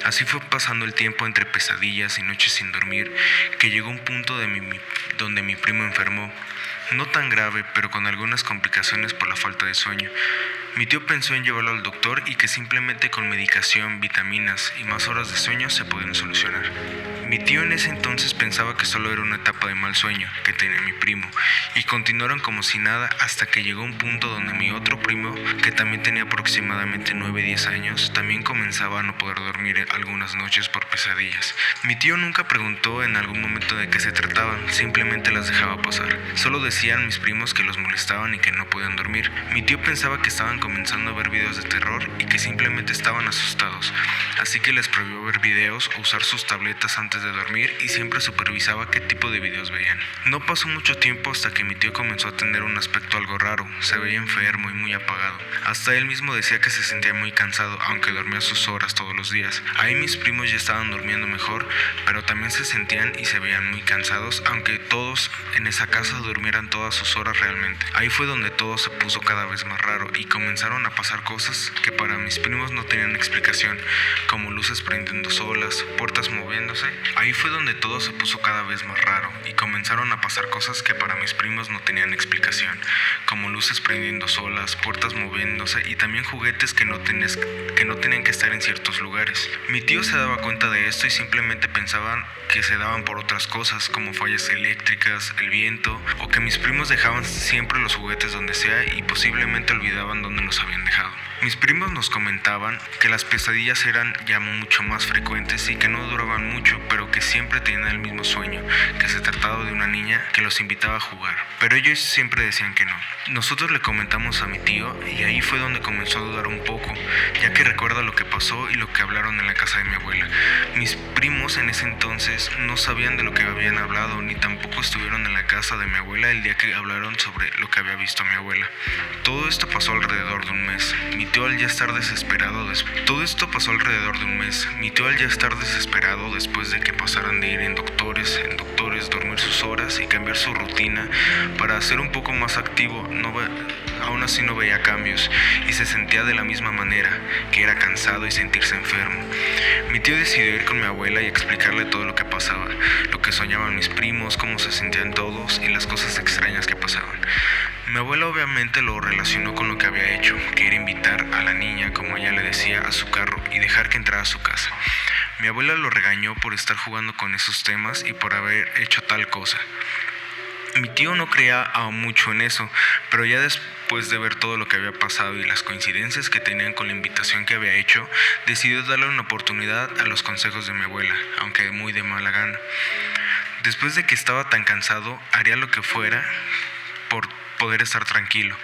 Así fue pasando el tiempo entre pesadillas y noches sin dormir, que llegó un punto donde mi primo enfermó. No tan grave, pero con algunas complicaciones por la falta de sueño. Mi tío pensó en llevarlo al doctor y que simplemente con medicación, vitaminas y más horas de sueño se podían solucionar. Mi tío en ese entonces pensaba que solo era una etapa de mal sueño que tenía mi primo, y continuaron como si nada hasta que llegó un punto donde mi otro primo, que también tenía aproximadamente 9-10 años, también comenzaba a no poder dormir algunas noches por pesadillas. Mi tío nunca preguntó en algún momento de qué se trataban, simplemente las dejaba pasar. Solo decían mis primos que los molestaban y que no podían dormir. Mi tío pensaba que estaban comenzando a ver videos de terror y que simplemente estaban asustados, así que les prohibió ver videos o usar sus tabletas antes de dormir y siempre supervisaba qué tipo de videos veían. No pasó mucho tiempo hasta que mi tío comenzó a tener un aspecto algo raro, se veía enfermo y muy apagado. Hasta él mismo decía que se sentía muy cansado, aunque dormía sus horas todos los días. Ahí mis primos ya estaban durmiendo mejor, pero también se sentían y se veían muy cansados, aunque todos en esa casa durmieran todas sus horas realmente. Ahí fue donde todo se puso cada vez más raro y comenzaron a pasar cosas que para mis primos no tenían explicación, como luces prendiendo solas, puertas moviéndose. Ahí fue donde todo se puso cada vez más raro y comenzaron a pasar cosas que para mis primos no tenían explicación, como luces prendiendo solas, puertas moviéndose y también juguetes que no tenían que estar en ciertos lugares. Mi tío se daba cuenta de esto y simplemente pensaban que se daban por otras cosas, como fallas eléctricas, el viento, o que mis primos dejaban siempre los juguetes donde sea y posiblemente olvidaban dónde los habían dejado. Mis primos nos comentaban que las pesadillas eran ya mucho más frecuentes y que no duraban mucho, pero que siempre tenían el mismo sueño, que se trataba de una niña que los invitaba a jugar, pero ellos siempre decían que no. Nosotros le comentamos a mi tío y ahí fue donde comenzó a dudar un poco, ya que recuerda lo que pasó y lo que hablaron en la casa de mi abuela. Mis primos en ese entonces no sabían de lo que habían hablado, ni tampoco estuvieron en la casa de mi abuela el día que hablaron sobre lo que había visto mi abuela. Todo esto pasó alrededor de un mes. Mi tío al ya estar desesperado después de que pasaran de ir en doctores, dormir sus horas y cambiar su rutina para ser un poco más activo, aún así no veía cambios y se sentía de la misma manera, que era cansado y sentirse enfermo. Mi tío decidió ir con mi abuela y explicarle todo lo que pasaba, lo que soñaban mis primos, cómo se sentían todos y las cosas extrañas que pasaban. Mi abuela obviamente lo relacionó con lo que había hecho, que era invitar a la niña, como ella le decía, a su carro y dejar que entrara a su casa. Mi abuela lo regañó por estar jugando con esos temas y por haber hecho tal cosa. Mi tío no creía mucho en eso, pero ya después de ver todo lo que había pasado y las coincidencias que tenían con la invitación que había hecho, decidió darle una oportunidad a los consejos de mi abuela, aunque muy de mala gana. Después de que estaba tan cansado, haría lo que fuera por poder estar tranquilo.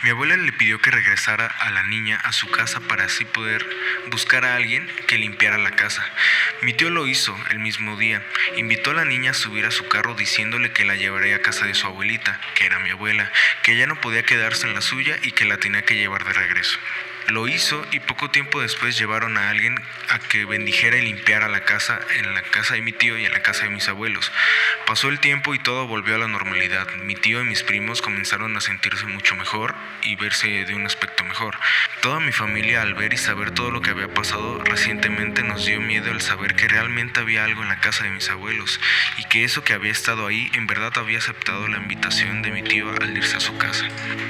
Mi abuela le pidió que regresara a la niña a su casa para así poder buscar a alguien que limpiara la casa. Mi tío lo hizo el mismo día. Invitó a la niña a subir a su carro diciéndole que la llevaría a casa de su abuelita, que era mi abuela, que ella no podía quedarse en la suya y que la tenía que llevar de regreso. Lo hizo y poco tiempo después llevaron a alguien a que bendijera y limpiara la casa, en la casa de mi tío y en la casa de mis abuelos. Pasó el tiempo y todo volvió a la normalidad. Mi tío y mis primos comenzaron a sentirse mucho mejor y verse de un aspecto mejor. Toda mi familia, al ver y saber todo lo que había pasado recientemente, nos dio miedo al saber que realmente había algo en la casa de mis abuelos y que eso que había estado ahí en verdad había aceptado la invitación de mi tío al irse a su casa.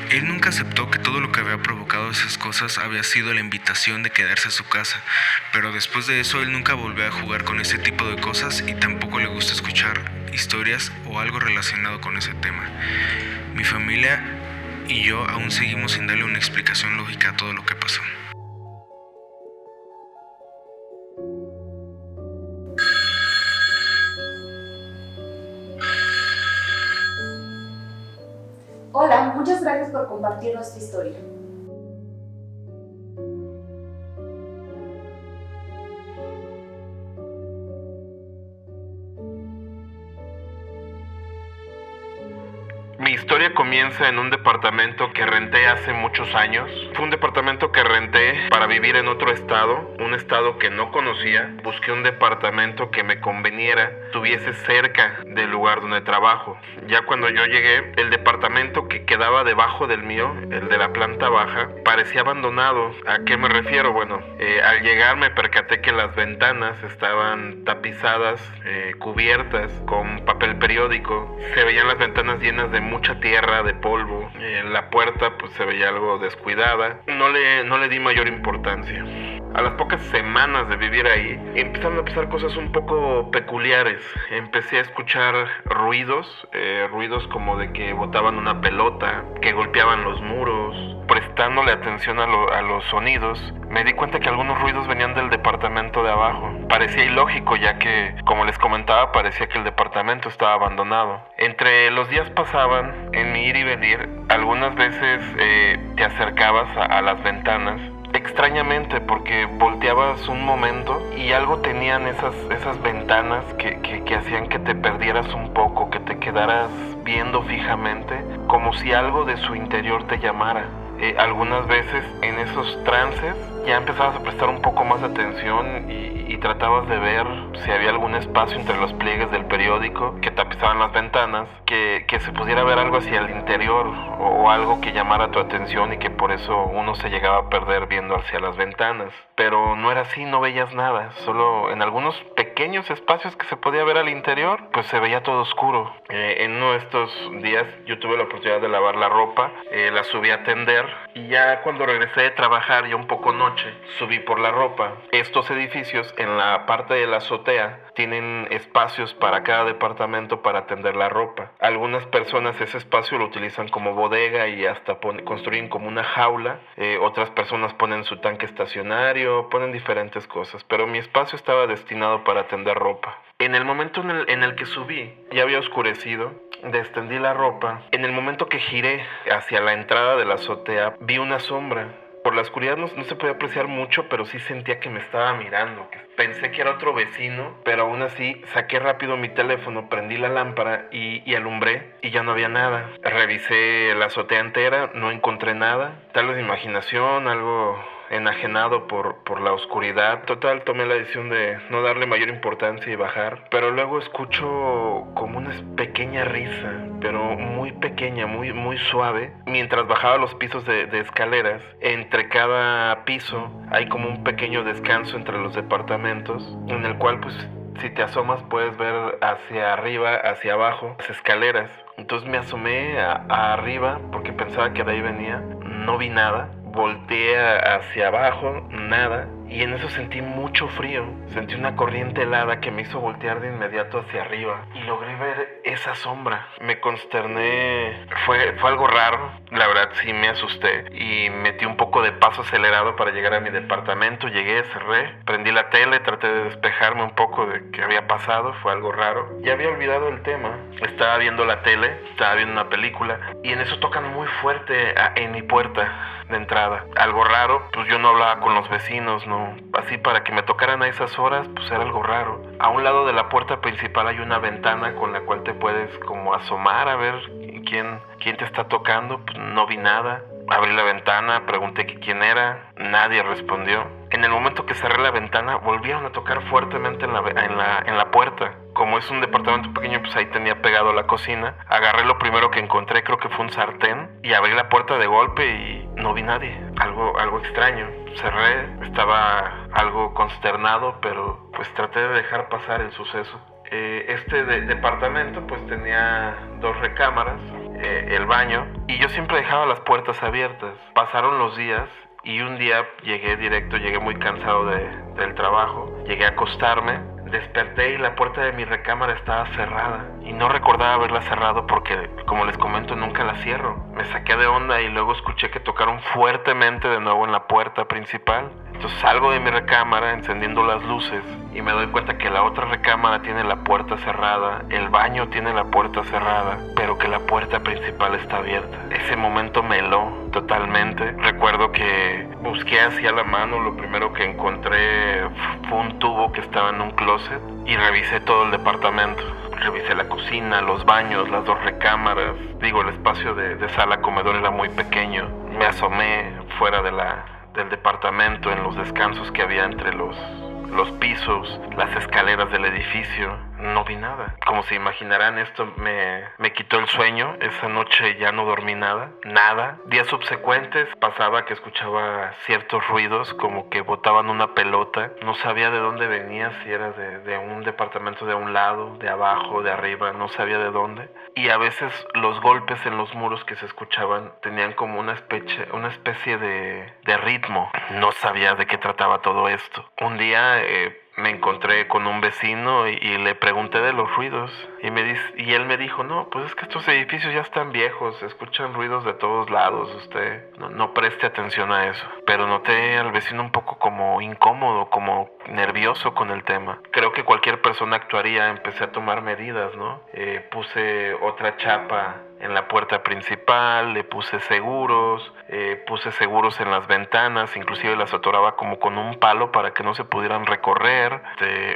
Él nunca aceptó que todo lo que había provocado esas cosas había sido la invitación de quedarse a su casa, pero después de eso él nunca volvió a jugar con ese tipo de cosas y tampoco le gusta escuchar historias o algo relacionado con ese tema. Mi familia y yo aún seguimos sin darle una explicación lógica a todo lo que pasó. Hola, muchas gracias por compartirnos tu historia. Mi historia comienza en un departamento que renté hace muchos años. Fue un departamento que renté para vivir en otro estado, un estado que no conocía. Busqué un departamento que me conveniera, estuviese cerca del lugar donde trabajo. Ya cuando yo llegué, el departamento que quedaba debajo del mío, el de la planta baja, parecía abandonado. ¿A qué me refiero? Bueno, al llegar me percaté que las ventanas estaban tapizadas, cubiertas con papel periódico. Se veían las ventanas llenas de mucha tierra, de polvo. La puerta pues se veía algo descuidada. No le di mayor importancia. A las pocas semanas de vivir ahí, empezaron a pasar cosas un poco peculiares. Empecé a escuchar ruidos como de que botaban una pelota, que golpeaban los muros, prestándole atención a los sonidos, me di cuenta que algunos ruidos venían del departamento de abajo. Parecía ilógico, ya que, como les comentaba, parecía que el departamento estaba abandonado. Entre los días pasaban, en mi ir y venir, algunas veces te acercabas a las ventanas. Extrañamente, porque volteabas un momento y algo tenían esas ventanas que hacían que te perdieras un poco, que te quedaras viendo fijamente, como si algo de su interior te llamara. Algunas veces en esos trances ya empezabas a prestar un poco más de atención y tratabas de ver si había algún espacio entre los pliegues del periódico que tapizaban las ventanas, que se pudiera ver algo hacia el interior o algo que llamara tu atención y que por eso uno se llegaba a perder viendo hacia las ventanas. Pero no era así, no veías nada, solo en algunos pequeños espacios que se podía ver al interior, pues se veía todo oscuro. En uno de estos días yo tuve la oportunidad de lavar la ropa, la subí a tender y ya cuando regresé de trabajar, ya un poco noche, subí por la ropa. Estos edificios en la parte de la azotea tienen espacios para cada departamento para tender la ropa. Algunas personas ese espacio lo utilizan como bodega y hasta construyen como una jaula. Otras personas ponen su tanque estacionario, ponen diferentes cosas, pero mi espacio estaba destinado para tender ropa. En el momento en el que subí, ya había oscurecido, descendí la ropa. En el momento que giré hacia la entrada de la azotea, vi una sombra. Por la oscuridad no se podía apreciar mucho, pero sí sentía que me estaba mirando. Pensé que era otro vecino, pero aún así saqué rápido mi teléfono, prendí la lámpara y alumbré y ya no había nada. Revisé la azotea entera, no encontré nada. Tal vez imaginación, algo enajenado por la oscuridad. Total, tomé la decisión de no darle mayor importancia y bajar. Pero luego escucho como una pequeña risa, pero muy pequeña, muy suave. Mientras bajaba los pisos de escaleras, entre cada piso hay como un pequeño descanso entre los departamentos, en el cual pues si te asomas puedes ver hacia arriba, hacia abajo, las escaleras. Entonces me asomé a arriba porque pensaba que de ahí venía. No vi nada. Volteé hacia abajo, nada, y en eso sentí mucho frío. Sentí una corriente helada que me hizo voltear de inmediato hacia arriba y logré ver esa sombra. Me consterné, fue algo raro, la verdad sí me asusté y metí un poco de paso acelerado para llegar a mi departamento. Llegué, cerré, prendí la tele, traté de despejarme un poco de qué había pasado, fue algo raro. Ya había olvidado el tema, estaba viendo la tele, estaba viendo una película y en eso tocan muy fuerte en mi puerta de entrada. Algo raro, pues yo no hablaba con los vecinos, no. Así para que me tocaran a esas horas, pues era algo raro. A un lado de la puerta principal hay una ventana con la cual te puedes como asomar a ver quién te está tocando. Pues no vi nada. Abrí la ventana, pregunté quién era, nadie respondió. En el momento que cerré la ventana, volvieron a tocar fuertemente en la puerta. Como es un departamento pequeño, pues ahí tenía pegado la cocina. Agarré lo primero que encontré, creo que fue un sartén, y abrí la puerta de golpe y no vi nadie. Algo extraño. Cerré, estaba algo consternado, pero pues traté de dejar pasar el suceso. Este departamento pues tenía 2 recámaras, el baño, y yo siempre dejaba las puertas abiertas. Pasaron los días y un día llegué muy cansado del trabajo, llegué a acostarme, desperté y la puerta de mi recámara estaba cerrada y no recordaba haberla cerrado porque, como les comento, nunca la cierro. Me saqué de onda y luego escuché que tocaron fuertemente de nuevo en la puerta principal. Entonces salgo de mi recámara encendiendo las luces y me doy cuenta que la otra recámara tiene la puerta cerrada, el baño tiene la puerta cerrada, pero que la puerta principal está abierta. Ese momento me heló totalmente. Recuerdo que busqué hacia la mano, lo primero que encontré fue un tubo que estaba en un closet y revisé todo el departamento. Revisé la cocina, los baños, las 2 recámaras. El espacio de sala-comedor era muy pequeño. Me asomé fuera del departamento en los descansos que había entre los pisos, las escaleras del edificio. No vi nada. Como se imaginarán, esto me quitó el sueño. Esa noche ya no dormí nada. Días subsecuentes pasaba que escuchaba ciertos ruidos, como que botaban una pelota. No sabía de dónde venía, si era de un departamento de un lado, de abajo, de arriba, no sabía de dónde. Y a veces los golpes en los muros que se escuchaban tenían como una especie de ritmo. No sabía de qué trataba todo esto. Un día me encontré con un vecino y le pregunté de los ruidos y él me dijo, no, pues es que estos edificios ya están viejos, se escuchan ruidos de todos lados, usted no preste atención a eso. Pero noté al vecino un poco como incómodo, como nervioso con el tema. Creo que cualquier persona actuaría. Empecé a tomar medidas, ¿no? Puse otra chapa en la puerta principal, le puse seguros en las ventanas, inclusive las atoraba como con un palo para que no se pudieran recorrer.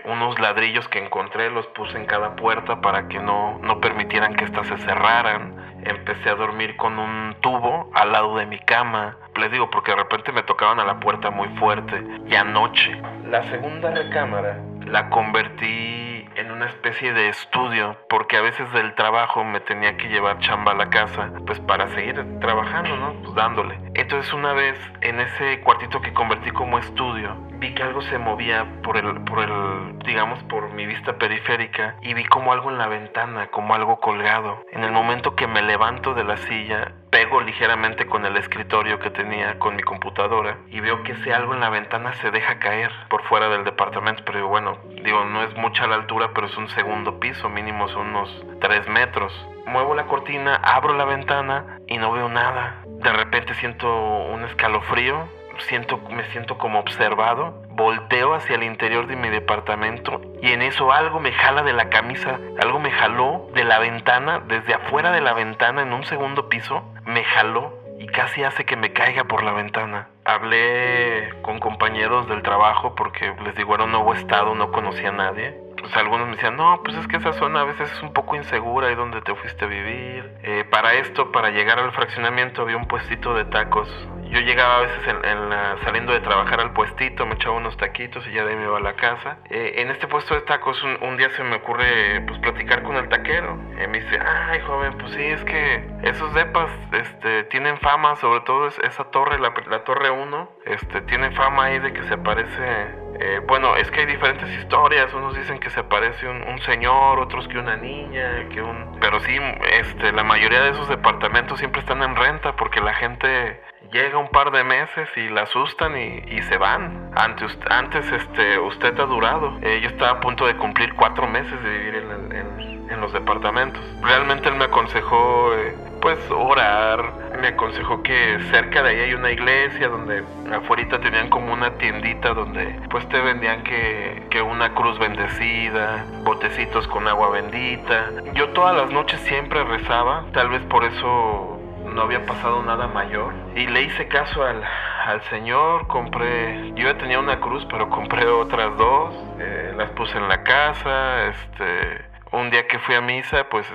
Unos ladrillos que encontré los puse en cada puerta para que no permitieran que éstas se cerraran. Empecé a dormir con un tubo al lado de mi cama. Les digo, porque de repente me tocaban a la puerta muy fuerte. Y anoche, la segunda recámara la convertí en una especie de estudio, porque a veces del trabajo me tenía que llevar chamba a la casa, pues para seguir trabajando, ¿no? Pues dándole. Entonces una vez, en ese cuartito que convertí como estudio, vi que algo se movía por mi vista periférica, y vi como algo en la ventana, como algo colgado. En el momento que me levanto de la silla, pego ligeramente con el escritorio que tenía con mi computadora y veo que ese algo en la ventana se deja caer por fuera del departamento. Pero bueno, no es mucha la altura, pero es un segundo piso, mínimo son unos 3 metros. Muevo la cortina, abro la ventana y no veo nada. De repente siento un escalofrío, me siento como observado. Volteo hacia el interior de mi departamento y en eso algo me jala de la camisa, algo me jaló de la ventana, desde afuera de la ventana en un segundo piso, me jaló y casi hace que me caiga por la ventana. Hablé con compañeros del trabajo porque les digo, era un nuevo estado, no conocía a nadie. Pues algunos me decían, no, pues es que esa zona a veces es un poco insegura, ¿y dónde te fuiste a vivir? Para llegar al fraccionamiento había un puestito de tacos. Yo llegaba a veces saliendo de trabajar al puestito, me echaba unos taquitos y ya de ahí me iba a la casa. En este puesto de tacos un día se me ocurre pues platicar con el taquero. Me dice, ay joven, pues sí, es que esos depas tienen fama, sobre todo esa torre, la torre 1, tiene fama ahí de que se aparece... bueno, es que hay diferentes historias. Unos dicen que se aparece un señor, otros que una niña, pero sí, la mayoría de esos departamentos siempre están en renta porque la gente llega un par de meses y la asustan y se van. Antes usted ha durado. Yo estaba a punto de cumplir 4 meses de vivir en los departamentos. Realmente él me aconsejó orar. Me aconsejó que cerca de ahí hay una iglesia donde afuera tenían como una tiendita donde pues te vendían que una cruz bendecida, botecitos con agua bendita. Yo todas las noches siempre rezaba, tal vez por eso no había pasado nada mayor, y le hice caso al Señor. Yo ya tenía una cruz, pero compré otras 2, las puse en la casa. Un día que fui a misa, pues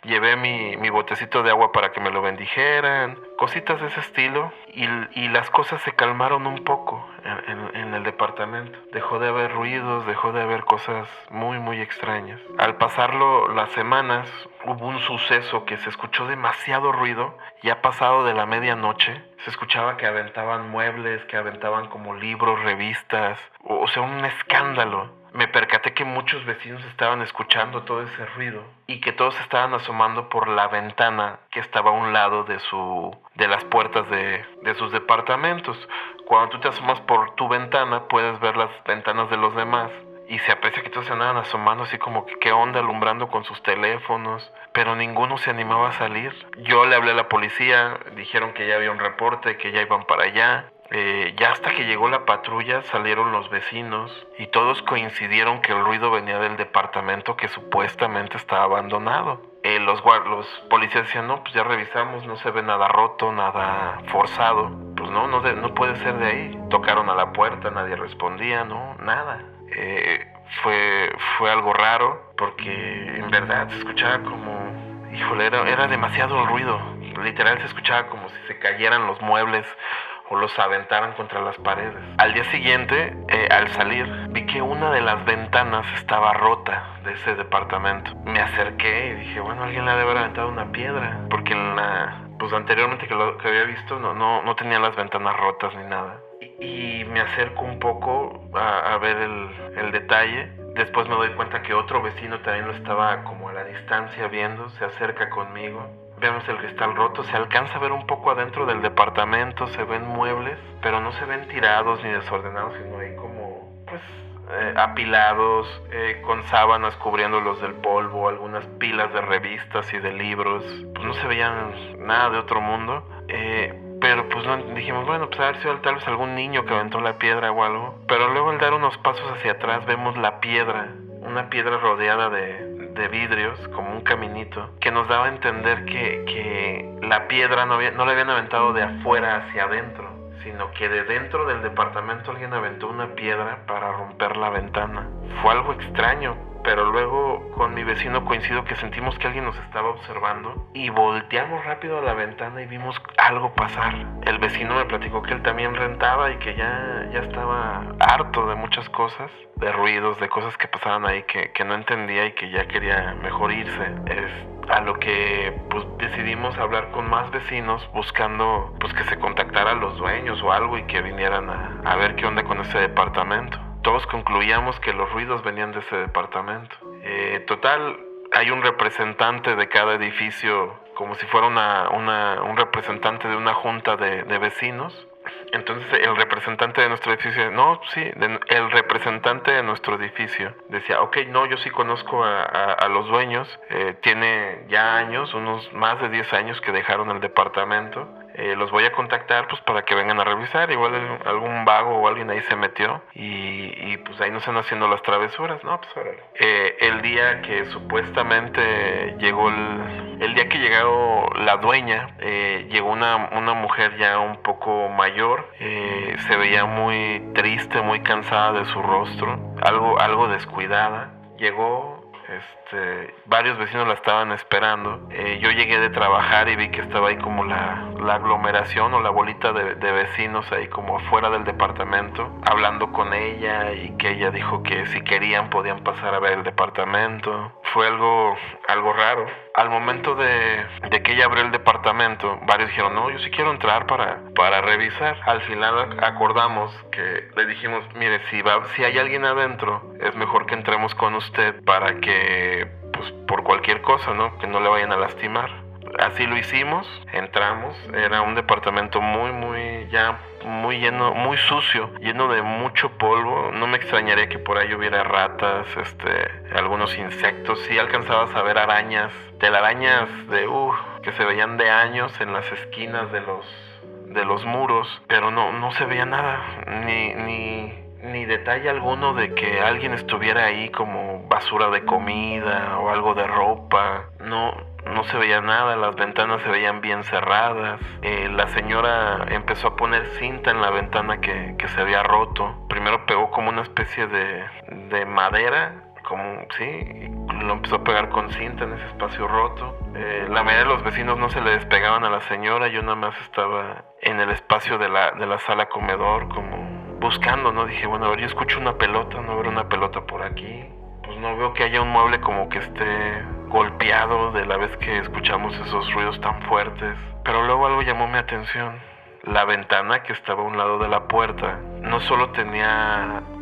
llevé mi botecito de agua para que me lo bendijeran, cositas de ese estilo, y las cosas se calmaron un poco en el departamento. Dejó de haber ruidos, dejó de haber cosas muy, muy extrañas. Al pasarlo las semanas, hubo un suceso que se escuchó demasiado ruido, ya pasado de la medianoche. Se escuchaba que aventaban muebles, que aventaban como libros, revistas, o sea, un escándalo. Me percaté que muchos vecinos estaban escuchando todo ese ruido y que todos estaban asomando por la ventana que estaba a un lado de las puertas de sus departamentos. Cuando tú te asomas por tu ventana, puedes ver las ventanas de los demás y se aprecia que todos se andaban asomando así como que qué onda, alumbrando con sus teléfonos, pero ninguno se animaba a salir. Yo le hablé a la policía, dijeron que ya había un reporte, que ya iban para allá. Ya hasta que llegó la patrulla salieron los vecinos y todos coincidieron que el ruido venía del departamento que supuestamente estaba abandonado. Los policías decían, no, pues ya revisamos, no se ve nada roto, nada forzado. Pues no puede ser de ahí. Tocaron a la puerta, nadie respondía, no, nada. Fue algo raro porque en verdad se escuchaba como, híjole, era demasiado el ruido. Literal se escuchaba como si se cayeran los muebles o los aventaran contra las paredes. Al día siguiente, al salir, vi que una de las ventanas estaba rota de ese departamento. Me acerqué y dije, bueno, alguien le ha de haber aventado una piedra, porque anteriormente que había visto no tenía las ventanas rotas ni nada. Y me acerco un poco a ver el detalle. Después me doy cuenta que otro vecino también lo estaba como a la distancia viendo. Se acerca conmigo. Vemos el cristal roto, se alcanza a ver un poco adentro del departamento, se ven muebles, pero no se ven tirados ni desordenados, sino hay como, apilados, con sábanas cubriéndolos del polvo, algunas pilas de revistas y de libros. Pues no se veían nada de otro mundo. Pero pues no, dijimos, bueno, pues a ver si tal vez algún niño que aventó la piedra o algo. Pero luego al dar unos pasos hacia atrás vemos la piedra, una piedra rodeada de vidrios, como un caminito, que nos daba a entender que la piedra no la habían aventado de afuera hacia adentro, sino que de dentro del departamento alguien aventó una piedra para romper la ventana. Fue algo extraño, pero luego con mi vecino coincido que sentimos que alguien nos estaba observando y volteamos rápido a la ventana y vimos algo pasar. El vecino me platicó que él también rentaba y que ya estaba harto de muchas cosas, de ruidos, de cosas que pasaban ahí que no entendía y que ya quería mejor irse. A lo que pues decidimos hablar con más vecinos buscando pues que se contactaran los dueños o algo y que vinieran a ver qué onda con ese departamento. Todos concluíamos que los ruidos venían de ese departamento. Total, hay un representante de cada edificio, como si fuera un representante de una junta de vecinos. Entonces el representante de nuestro edificio, el representante de nuestro edificio decía, ok, no, yo sí conozco a los dueños, tiene ya años, unos más de 10 años que dejaron el departamento. Los voy a contactar pues para que vengan a revisar, igual algún vago o alguien ahí se metió y pues ahí nos están haciendo las travesuras, ¿no? Pues órale. El día que supuestamente llegó el día que llegó la dueña, llegó una mujer ya un poco mayor, se veía muy triste, muy cansada de su rostro, algo descuidada. Llegó, varios vecinos la estaban esperando. Yo llegué de trabajar y vi que estaba ahí como la aglomeración o la bolita de vecinos ahí como afuera del departamento, hablando con ella, y que ella dijo que si querían podían pasar a ver el departamento. Fue algo raro. Al momento de que ella abrió el departamento, varios dijeron, no, yo sí quiero entrar para revisar. Al final acordamos que le dijimos, mire, si hay alguien adentro, es mejor que entremos con usted para que, pues, por cualquier cosa, ¿no? Que no le vayan a lastimar. Así lo hicimos, entramos, era un departamento muy lleno, muy sucio, lleno de mucho polvo. No me extrañaría que por ahí hubiera ratas, algunos insectos. Sí alcanzabas a ver arañas, telarañas que se veían de años en las esquinas de los muros, pero no se veía nada, ni detalle alguno de que alguien estuviera ahí como basura de comida o algo de ropa. No se veía nada, las ventanas se veían bien cerradas. La señora empezó a poner cinta en la ventana que se había roto. Primero pegó como una especie de madera, y lo empezó a pegar con cinta en ese espacio roto. La mayoría de los vecinos no se le despegaban a la señora. Yo nada más estaba en el espacio de la sala comedor como buscando, ¿no? Dije, bueno, a ver, yo escucho una pelota, no habrá una pelota por aquí. Pues no veo que haya un mueble como que esté golpeado de la vez que escuchamos esos ruidos tan fuertes. Pero luego algo llamó mi atención. La ventana que estaba a un lado de la puerta no solo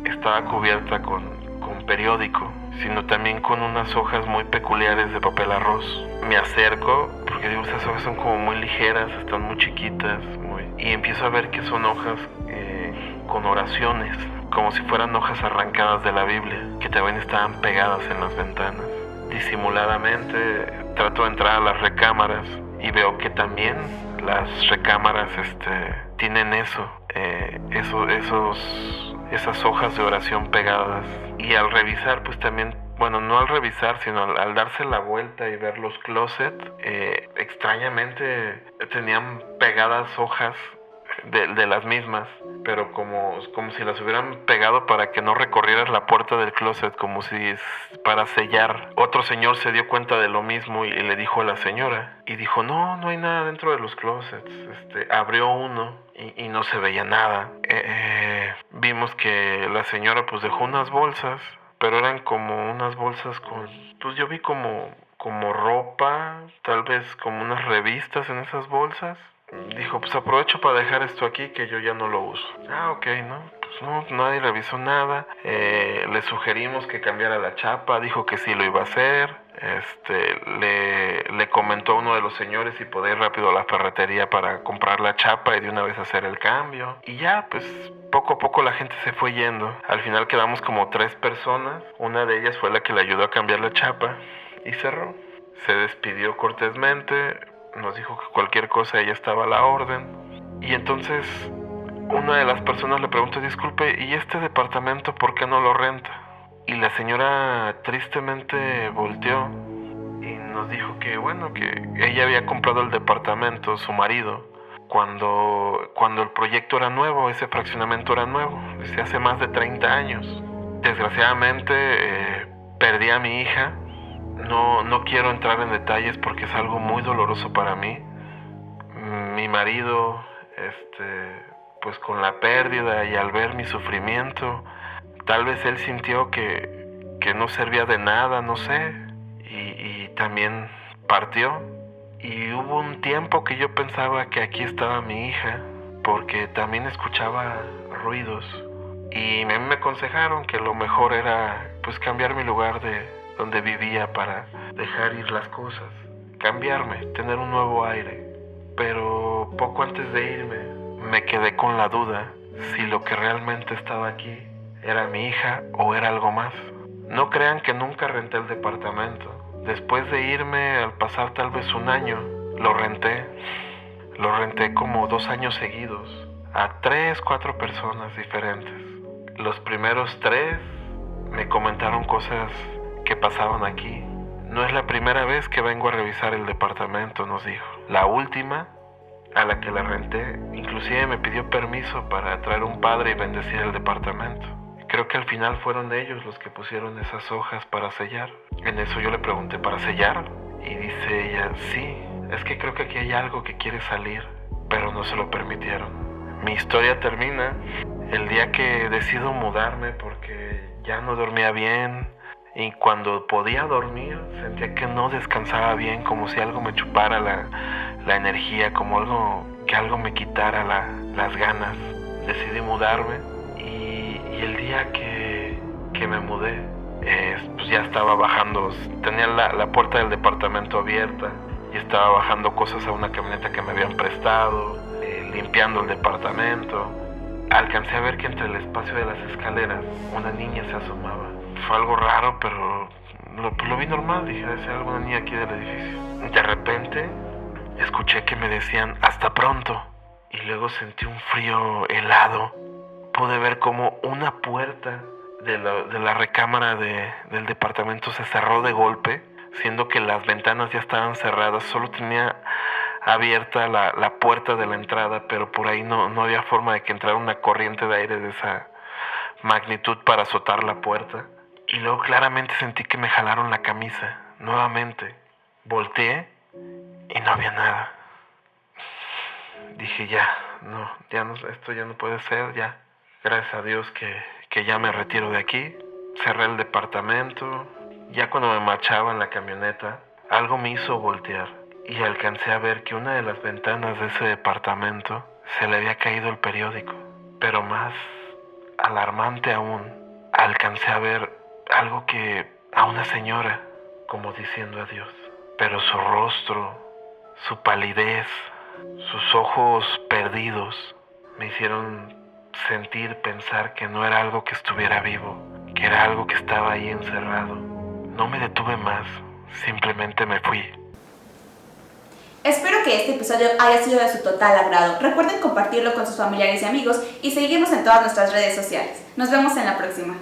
estaba cubierta con periódico, sino también con unas hojas muy peculiares de papel arroz. Me acerco, porque digo, esas hojas son como muy ligeras, están muy chiquitas, y empiezo a ver que son hojas con oraciones, como si fueran hojas arrancadas de la Biblia, que también estaban pegadas en las ventanas. Disimuladamente trato de entrar a las recámaras y veo que también las recámaras tienen esas hojas de oración pegadas. Y al revisar, pues también, bueno, no al revisar, sino al darse la vuelta y ver los closets, extrañamente tenían pegadas hojas de las mismas, pero como si las hubieran pegado para que no recorrieras la puerta del closet, como si para sellar. Otro señor se dio cuenta de lo mismo y le dijo a la señora, y dijo, no hay nada dentro de los closets. Abrió uno y no se veía nada. Vimos que la señora pues dejó unas bolsas, pero eran como unas bolsas pues yo vi como ropa, tal vez como unas revistas en esas bolsas. Dijo, pues aprovecho para dejar esto aquí que yo ya no lo uso. Ok, ¿no? Pues no, nadie revisó nada. Le sugerimos que cambiara la chapa, dijo que sí lo iba a hacer. le comentó a uno de los señores si podía ir rápido a la ferretería para comprar la chapa y de una vez hacer el cambio. Y ya, pues poco a poco la gente se fue yendo. Al final quedamos como 3 personas. Una de ellas fue la que le ayudó a cambiar la chapa y cerró. Se despidió cortésmente, nos dijo que cualquier cosa ella estaba a la orden. Y entonces una de las personas le preguntó, disculpe, ¿y este departamento por qué no lo renta? Y la señora tristemente volteó y nos dijo que bueno, que ella había comprado el departamento, su marido, cuando el proyecto era nuevo, ese fraccionamiento era nuevo, desde hace más de 30 años. Desgraciadamente perdí a mi hija. No quiero entrar en detalles porque es algo muy doloroso para mí. Mi marido, pues con la pérdida y al ver mi sufrimiento, tal vez él sintió que no servía de nada, no sé, y también partió. Y hubo un tiempo que yo pensaba que aquí estaba mi hija, porque también escuchaba ruidos. Y a mí me aconsejaron que lo mejor era pues cambiar mi lugar de donde vivía para dejar ir las cosas, cambiarme, tener un nuevo aire. Pero poco antes de irme, me quedé con la duda si lo que realmente estaba aquí era mi hija o era algo más. No crean que nunca renté el departamento. Después de irme, al pasar tal vez un año, lo renté. Lo renté como 2 años seguidos a 3, 4 personas diferentes. Los primeros 3 me comentaron cosas que pasaban aquí. No es la primera vez que vengo a revisar el departamento, nos dijo. La última, a la que la renté, inclusive me pidió permiso para traer un padre y bendecir el departamento. Creo que al final fueron ellos los que pusieron esas hojas para sellar. En eso yo le pregunté, ¿para sellar? Y dice ella, sí, es que creo que aquí hay algo que quiere salir, pero no se lo permitieron. Mi historia termina el día que decido mudarme porque ya no dormía bien. Y cuando podía dormir, sentía que no descansaba bien, como si algo me chupara la energía, como algo me quitara las ganas. Decidí mudarme y el día que me mudé, pues ya estaba bajando, tenía la puerta del departamento abierta y estaba bajando cosas a una camioneta que me habían prestado, limpiando el departamento. Alcancé a ver que entre el espacio de las escaleras una niña se asomaba. Fue algo raro, pero lo vi normal. Dije, debe ser alguna niña aquí del edificio. De repente, escuché que me decían, hasta pronto. Y luego sentí un frío helado. Pude ver como una puerta de la recámara del departamento se cerró de golpe, siendo que las ventanas ya estaban cerradas. Solo tenía abierta la puerta de la entrada, pero por ahí no había forma de que entrara una corriente de aire de esa magnitud para azotar la puerta. Y luego claramente sentí que me jalaron la camisa, nuevamente. Volteé y no había nada. Dije, esto ya no puede ser, ya. Gracias a Dios que ya me retiro de aquí. Cerré el departamento. Ya cuando me marchaba en la camioneta, algo me hizo voltear. Y alcancé a ver que una de las ventanas de ese departamento se le había caído el periódico. Pero más alarmante aún, alcancé a ver algo que a una señora, como diciendo adiós. Pero su rostro, su palidez, sus ojos perdidos, me hicieron pensar que no era algo que estuviera vivo, que era algo que estaba ahí encerrado. No me detuve más, simplemente me fui. Espero que este episodio haya sido de su total agrado. Recuerden compartirlo con sus familiares y amigos y seguirnos en todas nuestras redes sociales. Nos vemos en la próxima.